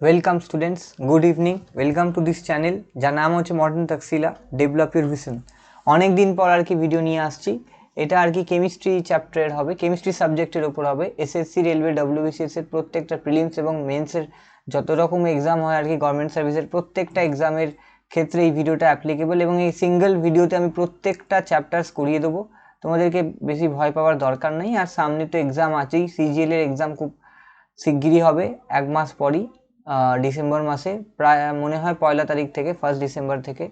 Welcome students, good evening. Welcome to this channel, যার নাম হচ্ছে মডার্ন তকসিলা ডেভেলপ ইউর ভিশন। অনেক দিন পর আর কি ভিডিও নিয়ে আসছি। এটা আর কি কেমিস্ট্রি চ্যাপ্টারের হবে, কেমিস্ট্রি সাবজেক্টের ওপর হবে। এসএসসি, রেলওয়ে, ডব্লিউবিসিএস এর প্রত্যেকটা প্রিলিমস এবং মেন্সের যত রকম এক্সাম হয় আর কি গভর্নমেন্ট সার্ভিসের প্রত্যেকটা এক্সামের ক্ষেত্রে এই ভিডিওটা অ্যাপ্লিকেবল, এবং এই সিঙ্গেল ভিডিওতে আমি প্রত্যেকটা চ্যাপ্টার্স করিয়ে দেবো। তোমাদেরকে বেশি ভয় পাওয়ার দরকার নেই। আর সামনে তো এক্সাম আছেই, সিজিএল এর এক্সাম খুব শিগগিরই হবে, এক মাস পরই, ডিসেম্বর মাসে, প্রায় মনে হয় 1 তারিখ থেকে, 1 ডিসেম্বর থেকে।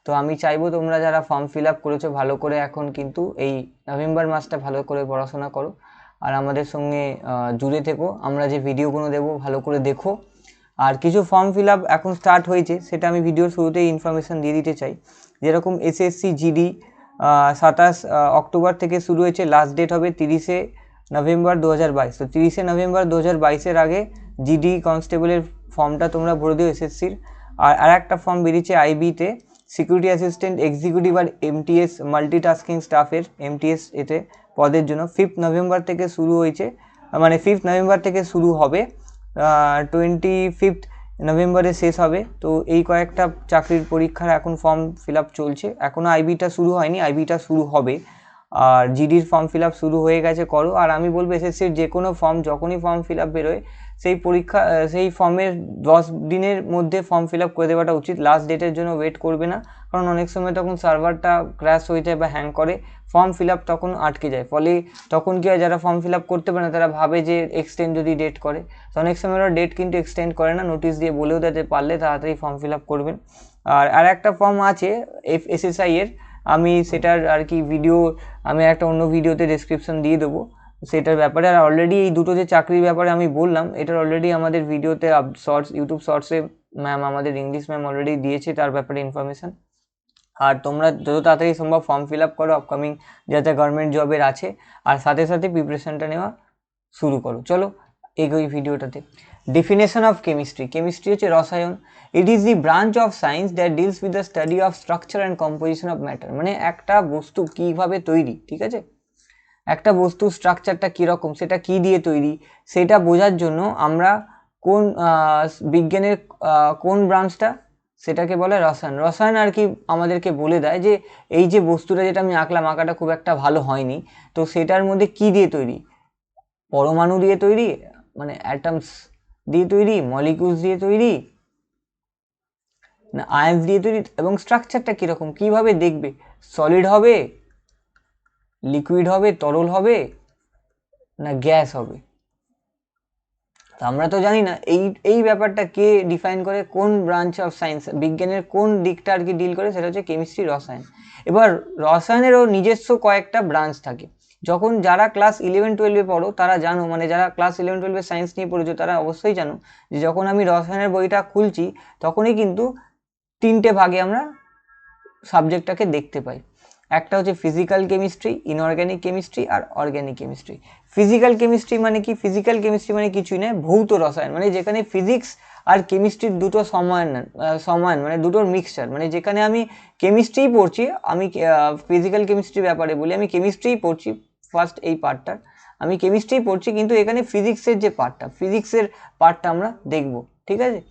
তো আমি চাইবো তোমরা যারা ফর্ম ফিল আপ করেছো ভালো করে এখন কিন্তু এই নভেম্বর মাসটা ভালো করে পড়াশোনা করো, আর আমাদের সঙ্গে জুড়ে থেকো। আমরা যে ভিডিওগুলো দেবো ভালো করে দেখো। আর কিছু ফর্ম ফিল আপ এখন স্টার্ট হয়েছে, সেটা আমি ভিডিওর শুরুতেই ইনফরমেশান দিয়ে দিতে চাই। যেরকম এসএসসি জিডি 27 অক্টোবর থেকে শুরু হয়েছে, লাস্ট ডেট হবে 30 নভেম্বর 2022। তো 30 নভেম্বর 2022-এর আগে জিডি কনস্টেবলের ফর্মটা তোমরা ভরে দিও এসএসসির। আর একটা ফর্ম বেরিয়েছে আইবিতে, সিকিউরিটি অ্যাসিস্ট্যান্ট এক্সিকিউটিভ আর এমটিএস মাল্টিটাস্কিং স্টাফের এমটিএস এতে পদের জন্য 5 নভেম্বর থেকে শুরু হয়েছে, মানে 5 নভেম্বর থেকে শুরু হবে, 25 নভেম্বরে শেষ হবে। তো এই কয়েকটা চাকরির পরীক্ষার এখন ফর্ম ফিল আপ চলছে, এখনও আইবিটা শুরু হয়নি, আইবিটা শুরু হবে। আর জিডির ফর্ম ফিল আপ শুরু হয়ে গেছে, করো। আর আমি বলবো এসএসসির যে কোনো ফর্ম যখনই ফর্ম ফিল আপ বেরোয় সেই ফর্মের 10 দিনের মধ্যে ফর্ম ফিল আপ করে দেওয়াটা উচিত। লাস্ট ডেটের জন্য ওয়েট করবে না, কারণ অনেক সময় তখন সার্ভারটা ক্র্যাশ হয়ে যায় বা হ্যাং করে, ফর্ম ফিল আপ তখন আটকে যায়। ফলে তখন কি হয়, যারা ফর্ম ফিল আপ করতে পারে না তারা ভাবে যে এক্সটেন্ড যদি ডেট করে, তো অনেক সময় ওরা ডেট কিন্তু এক্সটেন্ড করে না, নোটিশ দিয়ে বলেও দিতে পারলে তাড়াতাড়ি ফর্ম ফিল আপ করবেন। আর একটা ফর্ম আছে এসএসআই এর, আমি সেটার আর কি ভিডিও আমি একটা অন্য ভিডিওতে ডেসক্রিপশন দিয়ে দেবো সেটার ব্যাপারে। আর অলরেডি এই দুটো যে চাকরির ব্যাপারে আমি বললাম, এটার অলরেডি আমাদের ভিডিওতে শর্টস, ইউটিউব শর্টসে ম্যাম, আমাদের ইংলিশ ম্যাম অলরেডি দিয়েছে তার ব্যাপারে ইনফরমেশান। আর তোমরা যত তাড়াতাড়ি সম্ভব ফর্ম ফিল আপ করো, আপকামিং যাতে গভর্নমেন্ট জবের আছে, আর সাথে সাথে প্রিপারেশনটা নেওয়া শুরু করো। চলো এগোই ভিডিওটাতে। Definition of chemistry. কেমিস্ট্রি হচ্ছে রসায়ন। It is the branch of science that deals with the study of structure and composition of matter. মানে একটা বস্তু কীভাবে তৈরি, ঠিক আছে, একটা বস্তুর স্ট্রাকচারটা কীরকম, সেটা কী দিয়ে তৈরি, সেটা বোঝার জন্য আমরা কোন বিজ্ঞানের কোন ব্রাঞ্চটা, সেটাকে বলে রসায়ন। রসায়ন আর কি আমাদেরকে বলে দেয় যে এই যে বস্তুটা যেটা আমি আঁকলাম, আঁকাটা খুব একটা ভালো হয়নি, তো সেটার মধ্যে কী দিয়ে তৈরি, পরমাণু দিয়ে তৈরি, মানে অ্যাটমস দিয়ে তৈরি, মলিকিউলস দিয়ে তৈরি, না আয়ন্স দিয়ে তৈরি, এবং স্ট্রাকচারটা কীরকম, কীভাবে দেখবে, সলিড হবে, লিকুইড হবে, তরল হবে, না গ্যাস হবে। তো আমরা তো জানি না, এই ব্যাপারটা কে ডিফাইন করে, কোন ব্রাঞ্চ অফ সায়েন্স, বিজ্ঞানের কোন দিকটা আর কি ডিল করে, সেটা হচ্ছে কেমিস্ট্রি, রসায়ন। এবার রসায়নেরও নিজস্ব কয়েকটা ব্রাঞ্চ থাকে। যখন যারা ক্লাস 11-12-এ পড়ো তারা জানো, মানে যারা ক্লাস 11-12-এ সায়েন্স নিয়ে পড়েছো তারা অবশ্যই জানো যে যখন আমি রসায়নের বইটা খুলছি তখনই কিন্তু 3টে ভাগে আমরা সাবজেক্টটাকে দেখতে পাই। একটা হচ্ছে ফিজিক্যাল কেমিস্ট্রি, ইনঅর্গ্যানিক কেমিস্ট্রি আর অর্গ্যানিক কেমিস্ট্রি। ফিজিক্যাল কেমিস্ট্রি মানে কি, ফিজিক্যাল কেমিস্ট্রি মানে কিছুই নয়, ভৌত রসায়ন, মানে যেখানে ফিজিক্স আর কেমিস্ট্রির দুটো সমান মানে দুটোর মিক্সচার, মানে যেখানে আমি কেমিস্ট্রিই পড়ছি, আমি ফিজিক্যাল কেমিস্ট্রির ব্যাপারে বলি, আমি কেমিস্ট্রিই পড়ছি, ফার্স্ট এই পার্টটার আমি কেমিস্ট্রিই পড়ছি, কিন্তু এখানে ফিজিক্সের যে পার্টটা আমরা দেখব, ঠিক আছে।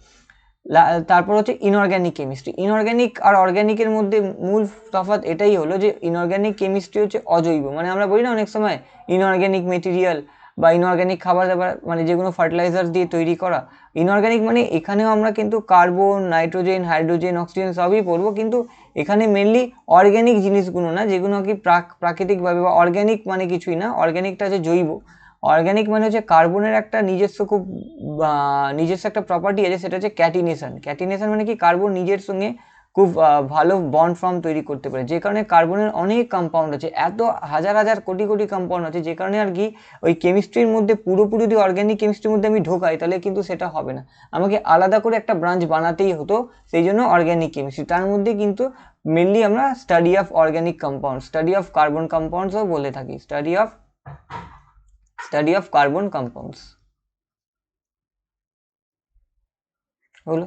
তারপর হচ্ছে ইনঅর্গ্যানিক কেমিস্ট্রি। ইনঅর্গ্যানিক আর অর্গ্যানিকের মধ্যে মূল তফাৎ এটাই হলো যে ইনঅর্গ্যানিক কেমিস্ট্রি হচ্ছে অজৈব, মানে আমরা বলি না অনেক সময় ইনঅর্গ্যানিক মেটেরিয়াল বা ইনঅর্গ্যানিক খাবার দাবার, মানে যেগুলো ফার্টিলাইজার দিয়ে তৈরি করা। ইনঅর্গ্যানিক মানে এখানেও আমরা কিন্তু কার্বন, নাইট্রোজেন, হাইড্রোজেন, অক্সিজেন সবই পড়বো, কিন্তু এখানে মেনলি অর্গ্যানিক জিনিসগুলো না, যেগুলো কি প্রাকৃতিকভাবে, বা অর্গ্যানিক মানে কিছুই না, অর্গ্যানিকটা হচ্ছে জৈব। অর্গ্যানিক মানে হচ্ছে কার্বনের একটা নিজস্ব একটা প্রপার্টি আছে, সেটা হচ্ছে ক্যাটিনেশন। ক্যাটিনেশন মানে কি, কার্বন নিজের সঙ্গে খুব ভালো বন্ড ফর্ম তৈরি করতে পারে, যে কারণে কার্বনের অনেক কম্পাউন্ড আছে, এত হাজার হাজার কোটি কোটি কম্পাউন্ড আছে, যে কারণে আর কি ওই কেমিস্ট্রির মধ্যে পুরোপুরি যদি অর্গ্যানিক কেমিস্ট্রির মধ্যে আমি ঢোকাই তাহলে কিন্তু সেটা হবে না, আমাকে আলাদা করে একটা ব্রাঞ্চ বানাতেই হতো, সেই জন্য অর্গ্যানিক কেমিস্ট্রি। তার মধ্যে কিন্তু মেনলি আমরা study of organic compound, study of carbon কম্পাউন্ডসও বলে থাকি, স্টাডি অফ কার্বন কম্পাউন্ডস হলো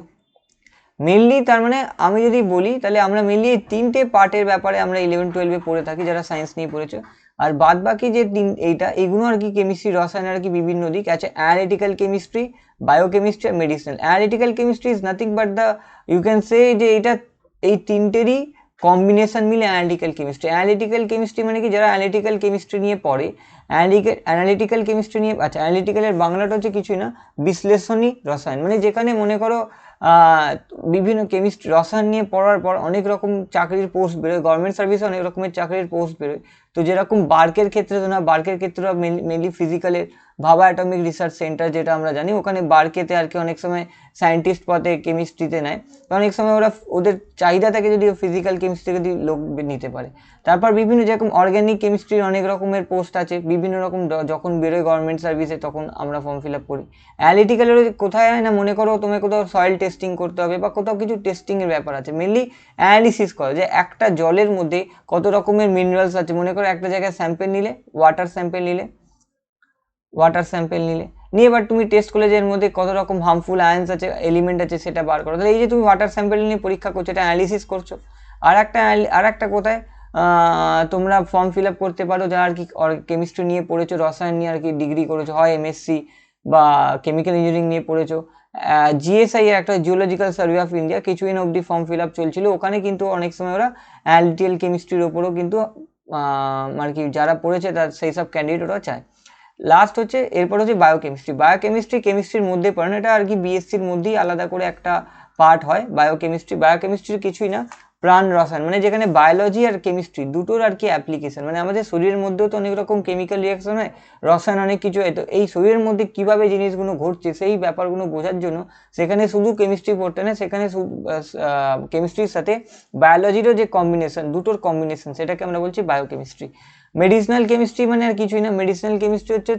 মেনলি। তার মানে আমি যদি বলি তাহলে আমরা মেনলি এই 3টে পার্টের ব্যাপারে আমরা 11-12-এ পড়ে থাকি যারা সায়েন্স নিয়ে পড়েছো। আর বাদ বাকি যে এইগুলো আর কি কেমিস্ট্রি রসায়ন আর কি বিভিন্ন দিক আছে, অ্যানালিটিক্যাল কেমিস্ট্রি, বায়োকেমিস্ট্রি আর medicinal. Analytical chemistry is nothing but the you can say যে এটা এই তিনটেরই কম্বিনেশন মিলে অ্যানালিটিক্যাল কেমিস্ট্রি। অ্যানালিটিক্যাল কেমিস্ট্রি মানে কি, যারা অ্যানালিটিক্যাল কেমিস্ট্রি নিয়ে পড়ে, অ্যানালিটিক্যাল কেমিস্ট্রি নিয়ে, আচ্ছা অ্যানালিটিক্যালের বাংলাটা হচ্ছে কিছুই না, বিশ্লেষণী রসায়ন। মানে যেখানে মনে করো বিভিন্ন কেমিস্ট্রি রসায়ন নিয়ে পড়ার পর অনেক রকম চাকরির পোস্ট বেরোয়, গভর্নমেন্ট সার্ভিসে অনেক রকমের চাকরির পোস্ট বেরোয়। তো যেরকম বার্কের ক্ষেত্রে তো না, বার্কের ক্ষেত্রে মেনলি ফিজিক্যালের ভাবা অ্যাটমিক রিসার্চ সেন্টার যেটা আমরা জানি, ওখানে বার্কেতে আর কি অনেক সময় সায়েন্টিস্ট পদে কেমিস্ট্রিতে নেয়। তো অনেক সময় ওরা ওদের চাহিদা থাকে যদি ফিজিক্যাল কেমিস্ট্রি যদি লোক নিতে পারে। তারপর বিভিন্ন যেরকম অর্গ্যানিক কেমিস্ট্রির অনেক রকমের পোস্ট আছে, বিভিন্ন রকম যখন বেরোয় গভর্নমেন্ট সার্ভিসে তখন আমরা ফর্ম ফিল আপ করি। অ্যানালিটিক্যালের কোথায় হয় না, মনে করো তোমার কোথাও সয়েল টেস্টিং করতে হবে বা কোথাও কিছু টেস্টিংয়ের ব্যাপার আছে, মেনলি অ্যানালিসিস করো যে একটা জলের মধ্যে কত রকমের মিনারেলস আছে। মনে করো একটা জায়গায় স্যাম্পেল নিলে, ওয়াটার স্যাম্পেল নিয়ে এবার তুমি টেস্ট করলে যে এর মধ্যে কত রকম হার্মফুল আয়ন্স আছে, এলিমেন্ট আছে, সেটা বার করো। তাহলে এই যে তুমি ওয়াটার স্যাম্পেল নিয়ে পরীক্ষা করছো, এটা অ্যানালিসিস করছো। আর একটা কোথায় তোমরা ফর্ম ফিল আপ করতে পারো যারা আর কি কেমিস্ট্রি নিয়ে পড়েছো, রসায়ন নিয়ে আর কি ডিগ্রি করেছো, হয় এমএসসি বা কেমিক্যাল ইঞ্জিনিয়ারিং নিয়ে পড়েছো। জিএসআই এর একটা জিওলজিক্যাল সার্ভে অফ ইন্ডিয়া কিছুদিন অবধি ফর্ম ফিল আপ চলছিল, ওখানে কিন্তু অনেক সময় ওরা অ্যানালিটিক্যাল কেমিস্ট্রির ওপরও কিন্তু আর কি যারা পড়েছে তার সেই সব ক্যান্ডিডেটরা চায়। লাস্ট হচ্ছে এরপর হচ্ছে বায়োকেমিস্ট্রি কেমিস্ট্রির মধ্যে পড়ে না, এটা আর কি বিএসসির মধ্যেই আলাদা করে একটা পার্ট হয় বায়োকেমিস্ট্রি কিছুই না, প্রাণ রসায়ন, মানে যেখানে বায়োলজি আর কেমিস্ট্রি দুটোর আর কি অ্যাপ্লিকেশন। মানে আমাদের শরীরের মধ্যেও তো অনেক রকম কেমিক্যাল রিয়াকশন হয়, রসায়ন অনেক কিছু হয়, তো এই শরীরের মধ্যে কিভাবে জিনিসগুলো ঘটছে সেই ব্যাপারগুলো বোঝার জন্য সেখানে শুধু কেমিস্ট্রি পড়তে না, সেখানে কেমিস্ট্রির সাথে বায়োলজিরও যে কম্বিনেশন, দুটোর কম্বিনেশন, সেটাকে আমরা বলছি বায়োকেমিস্ট্রি। মেডিসিনাল কেমিস্ট্রি মানে আর কিছুই না, মেডিসিনাল কেমিস্ট্রি হচ্ছে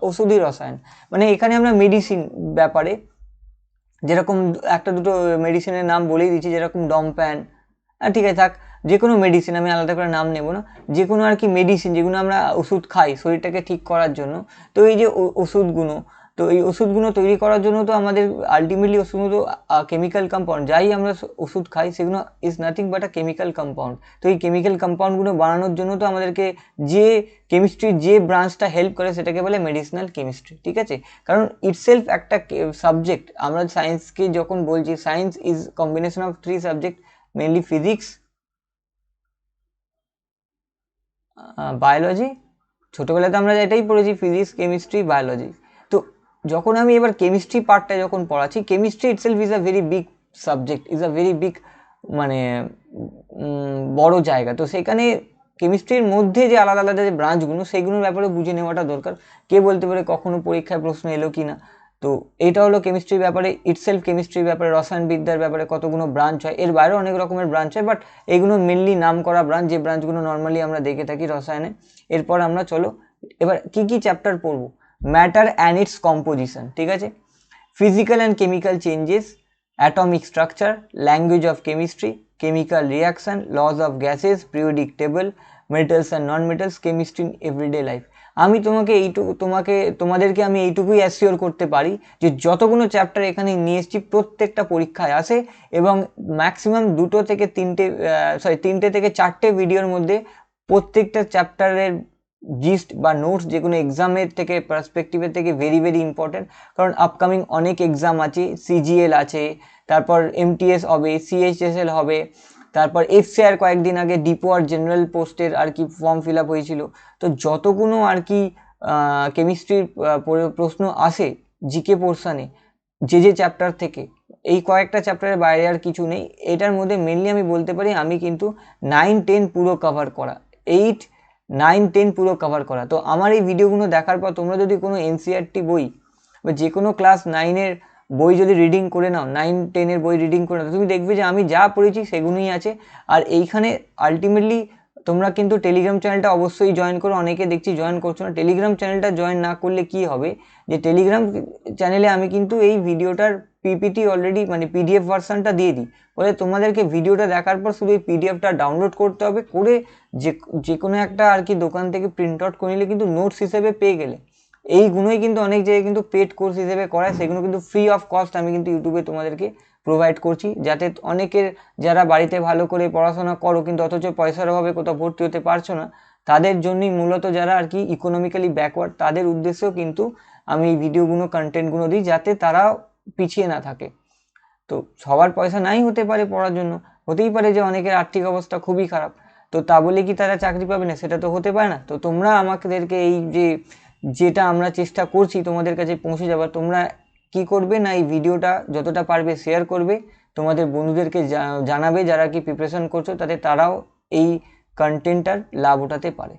ওষুধি রসায়ন। মানে এখানে আমরা মেডিসিন ব্যাপারে যেরকম একটা দুটো মেডিসিনের নাম বলেই দিচ্ছি, যেরকম ডমপ্যান, ঠিক আছে থাক, যে কোনো মেডিসিন, আমি আলাদা করে নাম নেব না, যে কোনো আর কি মেডিসিন যেগুলো আমরা ওষুধ খাই শরীরটাকে ঠিক করার জন্য। তো এই যে ওষুধগুলো, তো এই ওষুধগুলো তৈরি করার জন্য তো আমাদের আলটিমেটলি ওষুধগুলো তো কেমিক্যাল কম্পাউন্ড, যাই আমরা ওষুধ খাই সেগুলো is nothing but a chemical compound. তো এই কেমিক্যাল কম্পাউন্ডগুলো বানানোর জন্য তো আমাদেরকে যে কেমিস্ট্রির যে ব্রাঞ্চটা হেল্প করে সেটাকে বলে মেডিসিনাল কেমিস্ট্রি, ঠিক আছে। কারণ ইটসেলফ একটা সাবজেক্ট, আমরা সায়েন্সকে যখন বলছি, science is combination of 3 subject, mainly physics, biology. ছোটোবেলাতে আমরা এটাই পড়েছি, ফিজিক্স, কেমিস্ট্রি, বায়োলজি। তো যখন আমি এবার কেমিস্ট্রি পার্টটা যখন পড়াচ্ছি, chemistry itself is a very big subject, is a very big, মানে বড় জায়গা। তো সেখানে কেমিস্ট্রির মধ্যে যে আলাদা আলাদা যে ব্রাঞ্চগুলো, সেইগুলোর ব্যাপারে বুঝে নেওয়াটা দরকার। কে বলতে পারে কখনো পরীক্ষায় প্রশ্ন এলো কি না। তো এটা হলো কেমিস্ট্রির ব্যাপারে, ইটসেলফ কেমিস্ট্রির ব্যাপারে, রসায়নবিদ্যার ব্যাপারে কতগুলো ব্রাঞ্চ হয়, এর বাইরেও অনেক রকমের ব্রাঞ্চ হয়, বাট এগুলো মেনলি নাম করা ব্রাঞ্চ, যে ব্রাঞ্চগুলো নর্মালি আমরা দেখে থাকি রসায়নে। এরপর আমরা চলো এবার কি চ্যাপ্টার পড়বো। ম্যাটার অ্যান্ড ইটস কম্পোজিশন, ঠিক আছে, physical and chemical changes, atomic structure, language of chemistry, chemical reaction, laws of gases, periodic table, metals and non metals, chemistry in everyday life. আমি তোমাদেরকে আমি এইটুকুই অ্যাসিওর করতে পারি যে যতগুলো চ্যাপ্টার এখানে নিয়ে এসেছি প্রত্যেকটা পরীক্ষায় আসে, এবং ম্যাক্সিমাম 2 থেকে 4টে ভিডিওর মধ্যে প্রত্যেকটা চ্যাপ্টারের জিস্ট বা নোটস যেগুলো এক্সামের থেকে পার্সপেক্টিভের থেকে ভেরি ভেরি ইম্পর্টেন্ট। কারণ আপকামিং অনেক এক্সাম আছে, সিজিএল আছে, তারপর এমটিএস হবে, সিএইচএসএল হবে, তারপর এফসিআর কয়েকদিন আগে ডিপো আর জেনারেল পোস্টের আর কি ফর্ম ফিল আপ হয়েছিল। তো যতগুলো আর কি কেমিস্ট্রির প্রশ্ন আসে জিকে পোর্শনে, যে চ্যাপ্টার থেকে, এই কয়েকটা চ্যাপ্টারের বাইরে আর কিছু নেই। এটার মধ্যে মেনলি আমি বলতে পারি আমি কিন্তু 9-10 পুরো কভার করা, 8-9-10 পুরো কভার করা। তো আমার এই ভিডিওগুলো দেখার পর তোমরা যদি কোনো এনসিইআরটি বই বা যে কোনো ক্লাস 9-এর বই যদি রিডিং করে নাও, 9-10-এর বই রিডিং করে নাও, তুমি দেখবে যে আমি যা পড়েছি সেগুলোই আছে। আর এইখানে আলটিমেটলি তোমরা কিন্তু টেলিগ্রাম চ্যানেলটা অবশ্যই জয়েন করো, অনেকে দেখছি জয়েন করছো না। টেলিগ্রাম চ্যানেলটা জয়েন না করলে কি হবে, যে টেলিগ্রাম চ্যানেলে আমি কিন্তু এই ভিডিওটার পিপিটি অলরেডি, মানে পিডিএফ ভার্সানটা দিয়ে দিই, বলে তোমাদেরকে ভিডিওটা দেখার পর শুধু এই পিডিএফটা ডাউনলোড করতে হবে, করে যে কোনো একটা আর কি দোকান থেকে প্রিন্ট আউট করে নিলে কিন্তু নোটস হিসেবে পেয়ে গেলে। এইগুলোই কিন্তু অনেক জায়গায় কিন্তু পেড কোর্স হিসেবে করায়, সেগুলো কিন্তু ফ্রি অফ কস্ট আমি কিন্তু ইউটিউবে তোমাদেরকে প্রোভাইড করছি, যাতে অনেকের যারা বাড়িতে ভালো করে পড়াশোনা করো কিন্তু অথচ পয়সার অভাবে কোথাও ভর্তি হতে পারছো না, তাদের জন্যই মূলত যারা আর কি ইকোনমিক্যালি ব্যাকওয়ার্ড তাদের উদ্দেশ্যেও কিন্তু আমি এই ভিডিওগুলো কন্টেন্টগুলো দিই, যাতে তারা পিছিয়ে না থাকে। তো সবার পয়সা নাই হতে পারে পড়ার জন্য, হতেই পারে যে অনেকের আর্থিক অবস্থা খুবই খারাপ, তো তা বলে কি তারা চাকরি পাবে না? সেটা তো হতে পারে না। তো তোমরা আমাদেরকে এই যেটা আমরা চেষ্টা করছি তোমাদের কাছে পৌঁছে যাবার, তোমরা কি করবে না, এই ভিডিওটা যতটা পারবে শেয়ার করবে, তোমাদের বন্ধুদেরকে জানাবে যারা কি প্রিপারেশন করছো, তাতে তারাও এই কন্টেন্টটার লাভ উঠাতে পারে।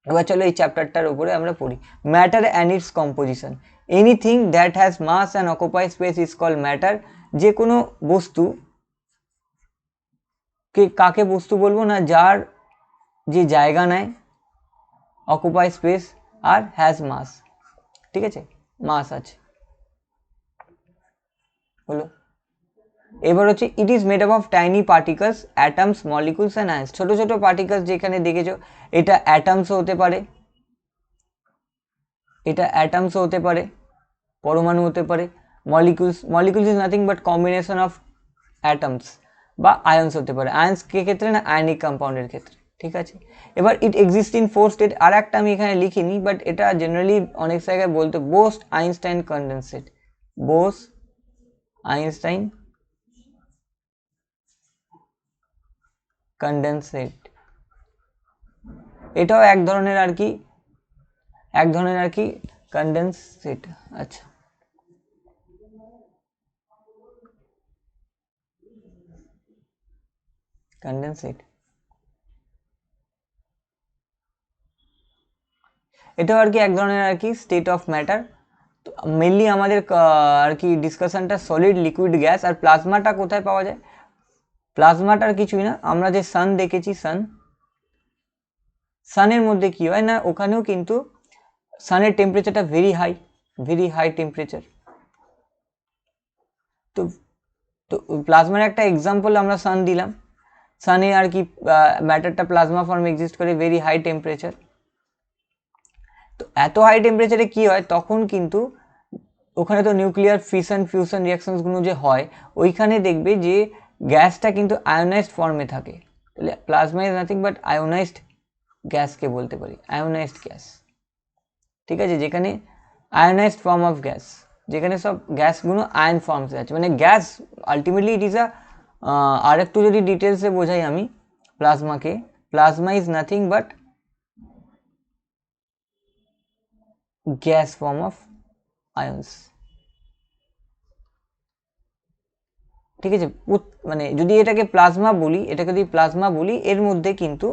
এবার চলো এই চ্যাপ্টারটার উপরে আমরা পড়ি। Matter and its composition. Anything that has mass and occupy space is called matter. যে কোনো বস্তু কাকে বস্তু বলবো না, যার যে জায়গা নেয়, অকুপাই স্পেস আর হ্যাজ মাস, ঠিক আছে, মাস আছে হলো। এবার হচ্ছে it is made up of tiny particles, atoms, molecules and আয়ন্স। ছোটো ছোটো পার্টিকলস যেখানে দেখেছো, এটা অ্যাটমসও হতে পারে, এটা অ্যাটমসও হতে পারে, পরমাণু হতে পারে। Molecules is nothing but combination of atoms, বা আয়ন্স হতে পারে। আয়ন্স কে ক্ষেত্রে না, আয়নিক কম্পাউন্ডের ক্ষেত্রে, ঠিক আছে। এবার ইট এক্সিস্ট ইন 4 স্টেট। আর একটা আমি এখানে লিখিনি, বাট এটা জেনারেলি অনেক জায়গায় বলতে, Bose Einstein condensate, Bose Einstein condensate, এটাও এক ধরনের আর কি কন্ডেনসেট। আচ্ছা, কন্ডেনসেট এটাও আর কি এক ধরনের আর কি স্টেট অফ ম্যাটার। তো মেনলি আমাদের আর কি ডিসকাশনটা সলিড, লিকুইড, গ্যাস আর প্লাজমাটা কোথায় পাওয়া যায়। প্লাজমাটার কিছুই না, আমরা যে সান দেখেছি, সানের মধ্যে কি হয় না, ওখানেও কিন্তু সানের টেম্পারেচারটা ভেরি হাই টেম্পারেচার। তো তো প্লাজমার একটা এক্সাম্পল আমরা সান দিলাম, সানে আর কি ম্যাটারটা প্লাজমা ফর্মে এক্সিস্ট করে ভেরি হাই টেম্পারেচার। তো এত হাই টেম্পারেচারে কি হয়, তখন কিন্তু ওখানে তো নিউক্লিয়ার ফিশন ফিউশন রিয়াকশনসগুলো যে হয়, ওইখানে দেখবে যে গ্যাসটা কিন্তু আয়োনাইজড ফর্মে থাকে। তাহলে plasma is nothing but ionized গ্যাসকে বলতে পারি, আয়োনাইজড গ্যাস, ঠিক আছে, যেখানে আয়োনাইজড ফর্ম অফ গ্যাস, যেখানে সব গ্যাসগুলো আয়ন ফর্মসে আছে, মানে গ্যাস আলটিমেটলি ইট ইজ আর একটু যদি ডিটেলসে বোঝাই আমি প্লাজমাকে, plasma is nothing but gas form of ions, ঠিক আছে। মানে যদি এটাকে প্লাজমা বলি, এর মধ্যে কিন্তু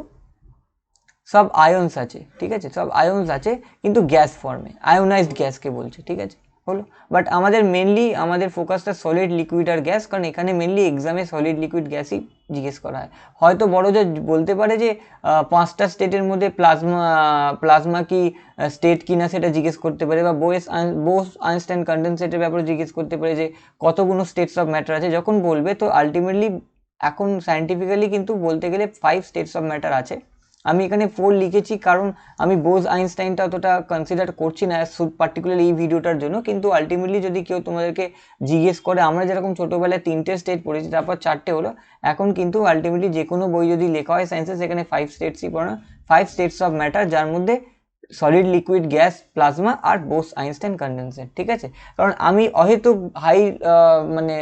সব আয়ন্স আছে, ঠিক আছে, সব আয়ন্স আছে, কিন্তু গ্যাস ফর্মে, আয়োনাইজড গ্যাসকে বলছে, ঠিক আছে, হলো। বাট আমাদের ফোকাসটা সলিড, লিকুইড আর গ্যাস, কারণ এখানে মেনলি এক্সামে সলিড, লিকুইড, গ্যাসই জিজ্ঞেস করা হয়। হয়তো বড় যে বলতে পারে যে 5টা স্টেটের মধ্যে প্লাজমা কি স্টেট কিনা সেটা জিজ্ঞেস করতে পারে, বা বোস আইনস্টাইন কন্ডেনসেটের ব্যাপারে জিজ্ঞেস করতে পারে যে কতগুলো স্টেটস অফ ম্যাটার আছে। যখন বলবে, তো আলটিমেটলি এখন সায়েন্টিফিক্যালি কিন্তু বলতে গেলে 5 স্টেটস অফ ম্যাটার আছে। আমি এখানে 4 লিখেছি কারণ আমি বোস আইনস্টাইনটা অতটা কনসিডার করছি না পার্টিকুলারলি এই ভিডিওটার জন্য, কিন্তু আলটিমেটলি যদি কেউ তোমাদেরকে জিজ্ঞেস করে, আমরা যেরকম ছোটোবেলায় 3টে স্টেট পড়েছি, তারপর 4টে হলো, এখন কিন্তু আলটিমেটলি যে কোনো বই যদি লেখা হয় সায়েন্সে, সেখানে 5 স্টেটসই পড়ানো, 5 স্টেটস অফ ম্যাটার, যার মধ্যে সলিড, লিকুইড, গ্যাস, প্লাজমা আর বোস আইনস্টাইন কন্ডেনসেট, ঠিক আছে। কারণ আমি অহেতুক হাই মানে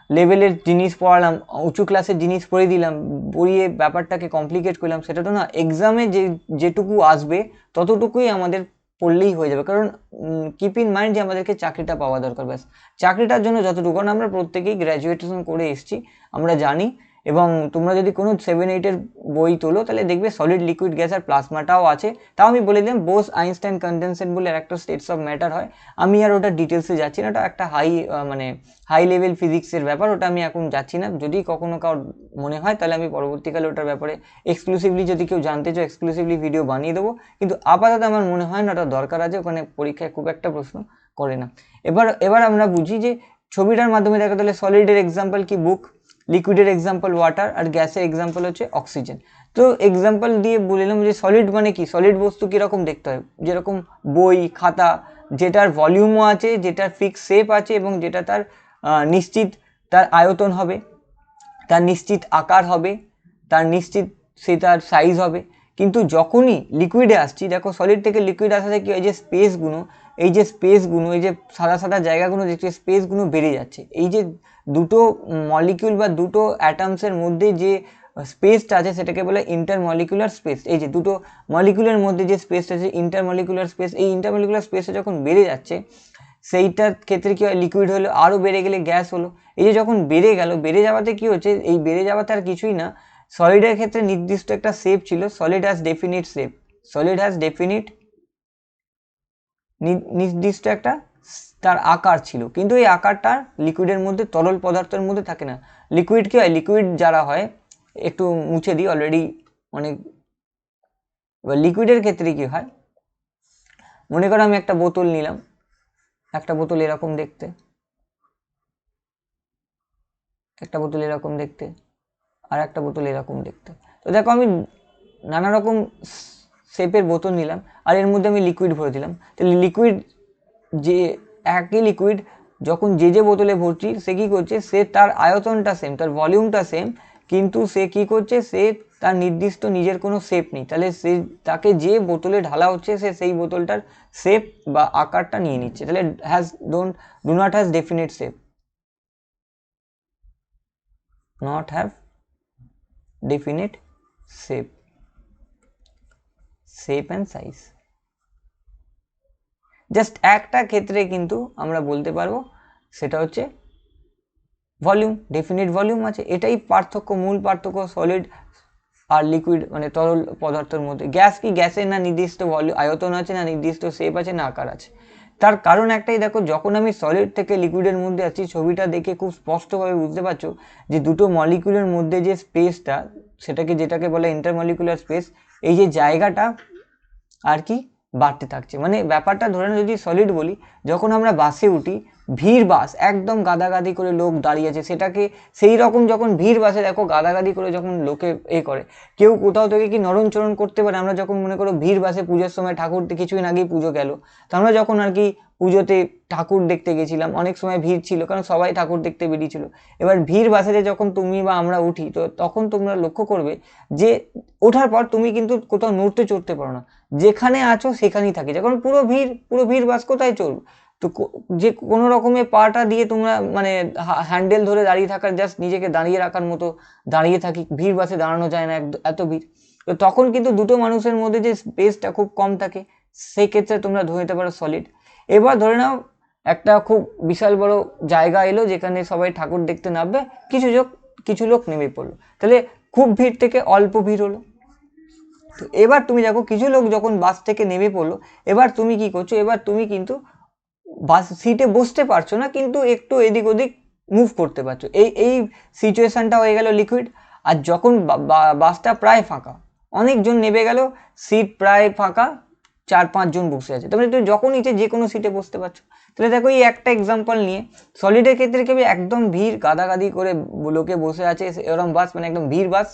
লেভেলের জিনিস পড়ালাম, উঁচু ক্লাসের জিনিস পড়িয়ে দিলাম, পড়িয়ে ব্যাপারটাকে কমপ্লিকেট করলাম, সেটা তো না। এক্সামে যেটুকু আসবে ততটুকুই আমাদের পড়লেই হয়ে যাবে, কারণ কিপ ইন মাইন্ড যে আমাদেরকে চাকরিটা পাওয়া দরকার, ব্যাস চাকরিটার জন্য যতটুকু, কারণ আমরা প্রত্যেকেই গ্র্যাজুয়েশন করে এসেছি, আমরা জানি। এবং তোমরা যদি কোনো 7-8-এর বই তোলো, তাহলে দেখবে সলিড, লিকুইড, গ্যাস আর প্লাজমাটাও আছে। তাও আমি বলে দিলাম বোস আইনস্টাইন কন্ডেনসেট বলে একটা স্টেটস অফ ম্যাটার হয়, আমি আর ওটা ডিটেলসে যাচ্ছি না, ওটা একটা হাই লেভেল ফিজিক্সের ব্যাপার, ওটা আমি এখন যাচ্ছি না। যদি কখনো কারোর মনে হয়, তাহলে আমি পরবর্তীকালে ওটার ব্যাপারে এক্সক্লুসিভলি, যদি কেউ জানতে চাও, এক্সক্লুসিভলি ভিডিও বানিয়ে দেবো, কিন্তু আপাতত আমার মনে হয় না ওটা দরকার আছে, ওখানে পরীক্ষায় খুব একটা প্রশ্ন করে না। এবার আমরা বুঝি যে ছবিটার মাধ্যমে দেখা, তাহলে সলিডের এক্সাম্পল কি, বুক, লিকুইডের এক্সাম্পল ওয়াটার, আর গ্যাসের এক্সাম্পল হচ্ছে অক্সিজেন। তো এক্সাম্পল দিয়ে বললাম যে সলিড মানে কি, সলিড বস্তু কীরকম দেখতে হয়, যেরকম বই, খাতা, যেটার ভলিউমও আছে, যেটার ফিক্স শেপ আছে, এবং যেটা তার নিশ্চিত তার আয়তন হবে, তার নিশ্চিত আকার হবে, তার নিশ্চিত তার সাইজ হবে। কিন্তু যখনই লিকুইডে আসছি, দেখো সলিড থেকে লিকুইড আসাতে কি, এই যে স্পেসগুলো, এই যে সাদা সাদা জায়গাগুলো দেখছি, স্পেসগুলো বেড়ে যাচ্ছে। এই যে দুটো মলিকিউল বা দুটো অ্যাটমসের মধ্যে যে স্পেসটা আছে সেটাকে বলে ইন্টারমলিকুলার স্পেস। এই যে দুটো মলিকুলের মধ্যে যে স্পেসটা আছে ইন্টারমলিকুলার স্পেস, এই ইন্টারমলিকুলার স্পেসটা যখন বেড়ে যাচ্ছে সেইটার ক্ষেত্রে কি হয়, লিকুইড হলো, আরও বেড়ে গেলে গ্যাস হলো। এই যে যখন বেড়ে গেল, বেড়ে যাওয়াতে কি হচ্ছে, এই বেড়ে যাওয়াতে আর কিছুই না, সলিডের ক্ষেত্রে নির্দিষ্ট একটা শেপ ছিল, solid has definite shape, solid has definite নির্দিষ্ট একটা তার আকার ছিল, কিন্তু এই আকারটা লিকুইডের মধ্যে, তরল পদার্থের মধ্যে থাকে না। লিকুইড কি হয়, লিকুইড যারা হয়, একটু মুছে দিই অলরেডি অনেক। এবার লিকুইডের ক্ষেত্রে কি হয়, মনে করো আমি একটা বোতল নিলাম, একটা বোতল এরকম দেখতে, একটা বোতল এরকম দেখতে, আর একটা বোতল এরকম দেখতে। তো দেখো আমি নানা রকম শেপের বোতল নিলাম, আর এর মধ্যে আমি লিকুইড ভরে দিলাম। তাহলে লিকুইড, যে একই লিকুইড যখন যে বোতলে ভরছি, সে কী করছে, সে তার আয়তনটা সেম, তার ভলিউমটা সেম, কিন্তু সে কী করছে, সে তার নির্দিষ্ট নিজের কোনো শেপ নেই। তাহলে সে, তাকে যে বোতলে ঢালা হচ্ছে, সে সেই বোতলটার শেপ বা আকারটা নিয়ে নিচ্ছে। তাহলে do not has definite shape, not have definite shape and size। Just একটা ক্ষেত্রে কিন্তু আমরা বলতে পারবো, সেটা হচ্ছে ভলিউম, ডেফিনিট ভলিউম আছে। এটাই পার্থক্য, মূল পার্থক্য সলিড আর লিকুইড মানে তরল পদার্থের মধ্যে। গ্যাস কি, গ্যাসের না নির্দিষ্ট আয়তন আছে, না নির্দিষ্ট শেপ আছে, না আকার আছে। তার কারণ একটাই, দেখো যখন আমি সলিড থেকে লিকুইডের মধ্যে আছি, ছবিটা দেখে খুব স্পষ্টভাবে বুঝতে পারছো যে দুটো মলিকুলের মধ্যে যে স্পেসটা, যেটাকে বলে ইন্টারমলিকুলার স্পেস, এই যে জায়গাটা আর কি বাড়তে থাকছে। মানে ব্যাপারটা ধরে না, যদি সলিড বলি, যখন আমরা বাসে উঠি, ভিড় বাস, একদম গাদাগাদি করে লোক দাঁড়িয়ে আছে, সেটাকে সেই রকম যখন ভিড় বাসে দেখো গাদাগাদি করে যখন লোকে করে, কেউ কোথাও থেকে কি নরণচরণ করতে পারে। আমরা যখন মনে করো ভিড় বাসে পুজোর সময়, ঠাকুর কিছুদিন আগেই পুজো গেল, তো আমরা যখন আর কি পুজোতে ঠাকুর দেখতে গেছিলাম, অনেক সময় ভিড় ছিল, কারণ সবাই ঠাকুর দেখতে বেরিয়েছিল। এবার ভিড় বাসেতে যখন তুমি বা আমরা উঠি, তো তখন তোমরা লক্ষ্য করবে যে ওঠার পর তুমি কিন্তু কোথাও নড়তে চড়তে পারো না, যেখানে আছো সেখানেই থাকে। যখন পুরো ভিড় বাস কোথায় চলবে, তো যে কোনো রকমের পাটা দিয়ে তোমরা মানে হ্যান্ডেল ধরে দাঁড়িয়ে থাকার, জাস্ট নিজেকে দাঁড়িয়ে রাখার মতো দাঁড়িয়ে থাকি, ভিড় বাসে দাঁড়ানো যায় না, এত ভিড়। তো তখন কিন্তু দুটো মানুষের মধ্যে যে স্পেসটা খুব কম থাকে, সেই ক্ষেত্রে তোমরা ধরে নিতে পারো সলিড। এবার ধরে নাও একটা খুব বিশাল বড় জায়গা এলো, যেখানে সবাই ঠাকুর দেখতে নামবে, কিছু লোক নেমে পড়লো, তাহলে খুব ভিড় থেকে অল্প ভিড় হলো। তো এবার তুমি দেখো, কিছু লোক যখন বাস থেকে নেমে পড়লো, এবার তুমি কি করছো, এবার তুমি কিন্তু বাস সিটে বসতে পারছো না, কিন্তু একটু এদিক ওদিক মুভ করতে পারছো। এই সিচুয়েশনটা হয়ে গেল লিকুইড। আর যখন বাসটা প্রায় ফাঁকা, অনেকজন নেমে গেল, সিট প্রায় ফাঁকা, 4-5 জন বসে আছে, তারপরে তুমি যখন ইচ্ছে যে কোনো সিটে বসতে পারছো। তাহলে দেখো, এই একটা এক্সাম্পল নিয়ে, সলিডের ক্ষেত্রে কি একদম ভিড় গাদাগাদি করে লোকে বসে আছে, এরকম বাস মানে একদম ভিড় বাস।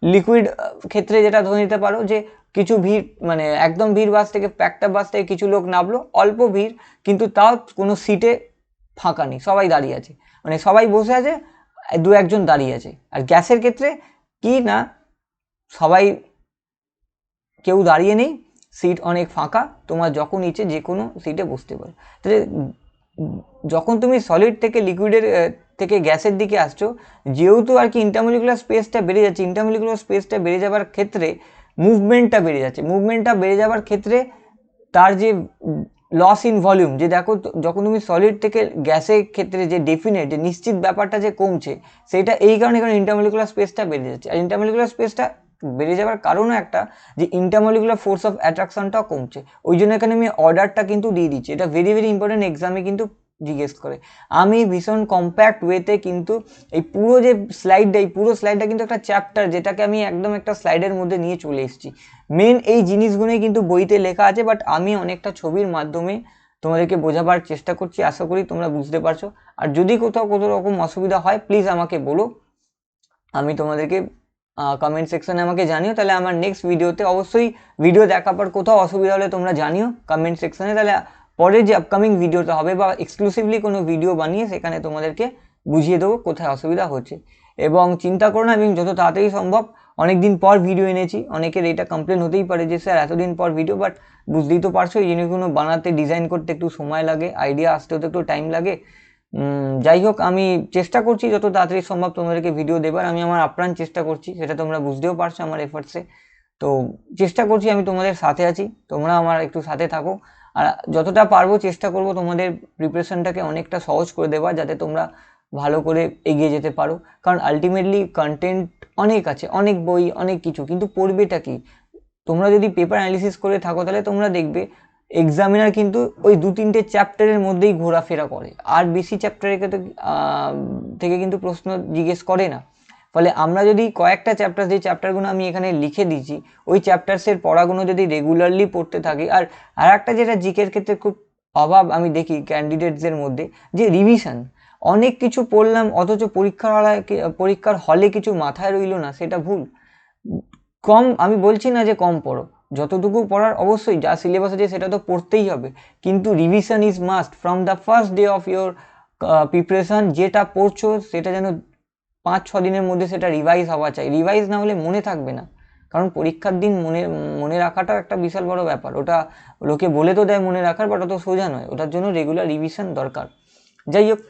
লিকুইড ক্ষেত্রে যেটা ধরে নিতে পারো যে কিছু ভিড়, মানে একদম ভিড় বাস থেকে, প্যাকটা বাস থেকে কিছু লোক নামলো, অল্প ভিড়, কিন্তু তাও কোনো সিটে ফাঁকা নেই, সবাই দাঁড়িয়ে আছে, মানে সবাই বসে আছে, 2-1 জন দাঁড়িয়ে আছে। আর গ্যাসের ক্ষেত্রে কি না, সবাই, কেউ দাঁড়িয়ে নেই, সিট অনেক ফাঁকা, তোমার যখন ইচ্ছে যে কোনো সিটে বসতে পারো। তাহলে যখন তুমি সলিড থেকে লিকুইডের থেকে গ্যাসের দিকে আসছো, যেহেতু আর কি ইন্টারমলিকুলার স্পেসটা বেড়ে যাচ্ছে, ইন্টারমলিকুলার স্পেসটা বেড়ে যাওয়ার ক্ষেত্রে মুভমেন্টটা বেড়ে যাচ্ছে, মুভমেন্টটা বেড়ে যাওয়ার ক্ষেত্রে তার যে লস ইন ভলিউম, যে দেখো যখন তুমি সলিড থেকে গ্যাসের ক্ষেত্রে যে ডেফিনেট, যে নিশ্চিত ব্যাপারটা যে কমছে, সেটা এই কারণে, কারণ ইন্টারমলিকুলার স্পেসটা বেড়ে যাচ্ছে। আর ইন্টারমলিকুলার স্পেসটা বেড়ে যাওয়ার কারণও একটা, যে ইন্টারমলিকুলার ফোর্স অফ অ্যাট্রাকশনটাও কমছে। ওই জন্য এখানে আমি অর্ডারটা কিন্তু দিয়ে দিচ্ছি, এটা ভেরি ভেরি ইম্পর্টেন্ট, এক্সামে কিন্তু জিজ্ঞেস করে। আমি ভীষণ কম্প্যাক্ট ওয়েতে কিন্তু এই পুরো যে স্লাইডটা, এই পুরো স্লাইডটা কিন্তু একটা চ্যাপ্টার, যেটাকে আমি একদম একটা স্লাইডের মধ্যে নিয়ে চলে এসেছি। মেন এই জিনিসগুলোই কিন্তু বইতে লেখা আছে, বাট আমি অনেকটা ছবির মাধ্যমে তোমাদেরকে বোঝাবার চেষ্টা করছি, আশা করি তোমরা বুঝতে পারছো। আর যদি কোথাও কোনো রকম অসুবিধা হয়, প্লিজ আমাকে বলো, আমি তোমাদেরকে কমেন্ট সেকশনে আমাকে জানিও। তাহলে আমার নেক্সট ভিডিওতে, অবশ্যই ভিডিও দেখার পর কোথাও অসুবিধা হলে তোমরা জানিও কমেন্ট সেকশনে, তাহলে পরে যে আপকামিং ভিডিওটা হবে বা এক্সক্লুসিভলি কোনো ভিডিও বানিয়ে সেখানে তোমাদেরকে বুঝিয়ে দেবো কোথায় অসুবিধা হচ্ছে। এবং চিন্তা করো না, এবং যত তাড়াতাড়ি সম্ভব অনেক দিন পর ভিডিও এনেছি, অনেকের এটা কমপ্লেন হতেই পারে যে স্যার এতদিন পর ভিডিও, বাট বুঝতেই তো পারছো এই জিনিসগুলো বানাতে ডিজাইন করতে একটু সময় লাগে, আইডিয়া আসতেও তো একটু টাইম লাগে। যাই হোক, আমি চেষ্টা করছি যত তাড়াতাড়ি সম্ভব তোমাদেরকে ভিডিও দেবার, আমি আমার আপ্রাণ চেষ্টা করছি, সেটা তোমরা বুঝতেও পারছো আমার এফার্টসে। তো চেষ্টা করছি, আমি তোমাদের সাথে আছি, তোমরা আমার একটু সাথে থাকো। আর যতটা পারবো চেষ্টা করব তোমাদের প্রিপারেশনটাকে অনেকটা সহজ করে দেওয়া, যাতে তোমরা ভালো করে এগিয়ে যেতে পারো। কারণ আলটিমেটলি কন্টেন্ট অনেক আছে, অনেক বই, অনেক কিছু, কিন্তু পড়বেটা কি? তোমরা যদি পেপার অ্যানালিসিস করে থাকো তাহলে তোমরা দেখবে এক্সামিনার কিন্তু ওই 2-3টে চ্যাপ্টারের মধ্যেই ঘোরাফেরা করে, আর বেশি চ্যাপ্টারের থেকে কিন্তু প্রশ্ন জিজ্ঞেস করে না। ফলে আমরা যদি কয়েকটা চ্যাপ্টার, যে চ্যাপ্টারগুলো আমি এখানে লিখে দিচ্ছি, ওই চ্যাপ্টার্সের পড়াগুলো যদি রেগুলারলি পড়তে থাকি। আর একটা যেটা জিকের ক্ষেত্রে খুব অভাব আমি দেখি ক্যান্ডিডেটসদের মধ্যে, যে রিভিশন। অনেক কিছু পড়লাম অথচ পরীক্ষার হলে কিছু মাথায় রইল না, সেটা ভুল। কম, আমি বলছি না যে কম পড়ো, যতটুকু পড়ার অবশ্যই যা সিলেবাস আছে সেটা তো পড়তেই হবে, কিন্তু revision is must from the first day of your preparation. যেটা পড়ছো সেটা যেন 5-6 দিনের মধ্যে সেটা রিভাইজ হওয়া চাই, রিভাইজ না হলে মনে থাকবে না। কারণ পরীক্ষার দিন মনে রাখাটাও একটা বিশাল বড় ব্যাপার, ওটা লোকে বলে তো দেয় মনে রাখার, বাট অত সোজা নয়, ওটার জন্য রেগুলার রিভিশন দরকার। যাই হোক,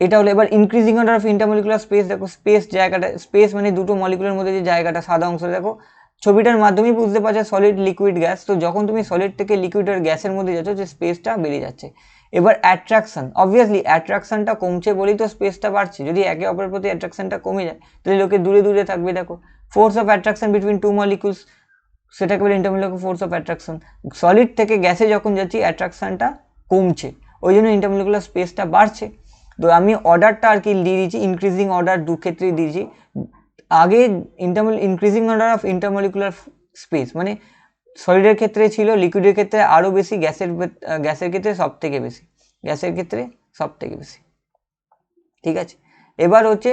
এটা হলো। এবার increasing order of intermolecular space দেখো, স্পেস জায়গাটা, স্পেস মানে দুটো মলিকুলের মধ্যে যে জায়গাটা, সাদা অংশ দেখো, ছবিটার মাধ্যমেই বুঝতে পারছো সলিড, লিকুইড, গ্যাস। তো যখন তুমি সলিড থেকে লিকুইড আর গ্যাসের মধ্যে যাচ্ছ, যে স্পেসটা বেড়ে যাচ্ছে। এবার অ্যাট্রাকশন, অবভিয়াসলি অ্যাট্রাকশনটা কমছে বলেই তো স্পেসটা বাড়ছে। যদি একে অপরের প্রতি অ্যাট্রাকশনটা কমে যায় তাহলে লোকে দূরে দূরে থাকবে। দেখো, force of attraction between two molecules, সেটাকে বলে intermolecular force of attraction. Solid থেকে গ্যাসে যখন যাচ্ছি অ্যাট্রাকশনটা কমছে, ওই জন্য ইন্টারমলিকুলার স্পেসটা বাড়ছে। তো আমি অর্ডারটা আর কি দিয়ে দিয়েছি, ইনক্রিজিং অর্ডার দু ক্ষেত্রেই দিয়েছি। আগে increasing order of intermolecular space মানে সলিডের ক্ষেত্রে ছিল, লিকুইডের ক্ষেত্রে আরও বেশি, গ্যাসের ক্ষেত্রে সব থেকে বেশি, গ্যাসের ক্ষেত্রে সব থেকে বেশি। ঠিক আছে, এবার হচ্ছে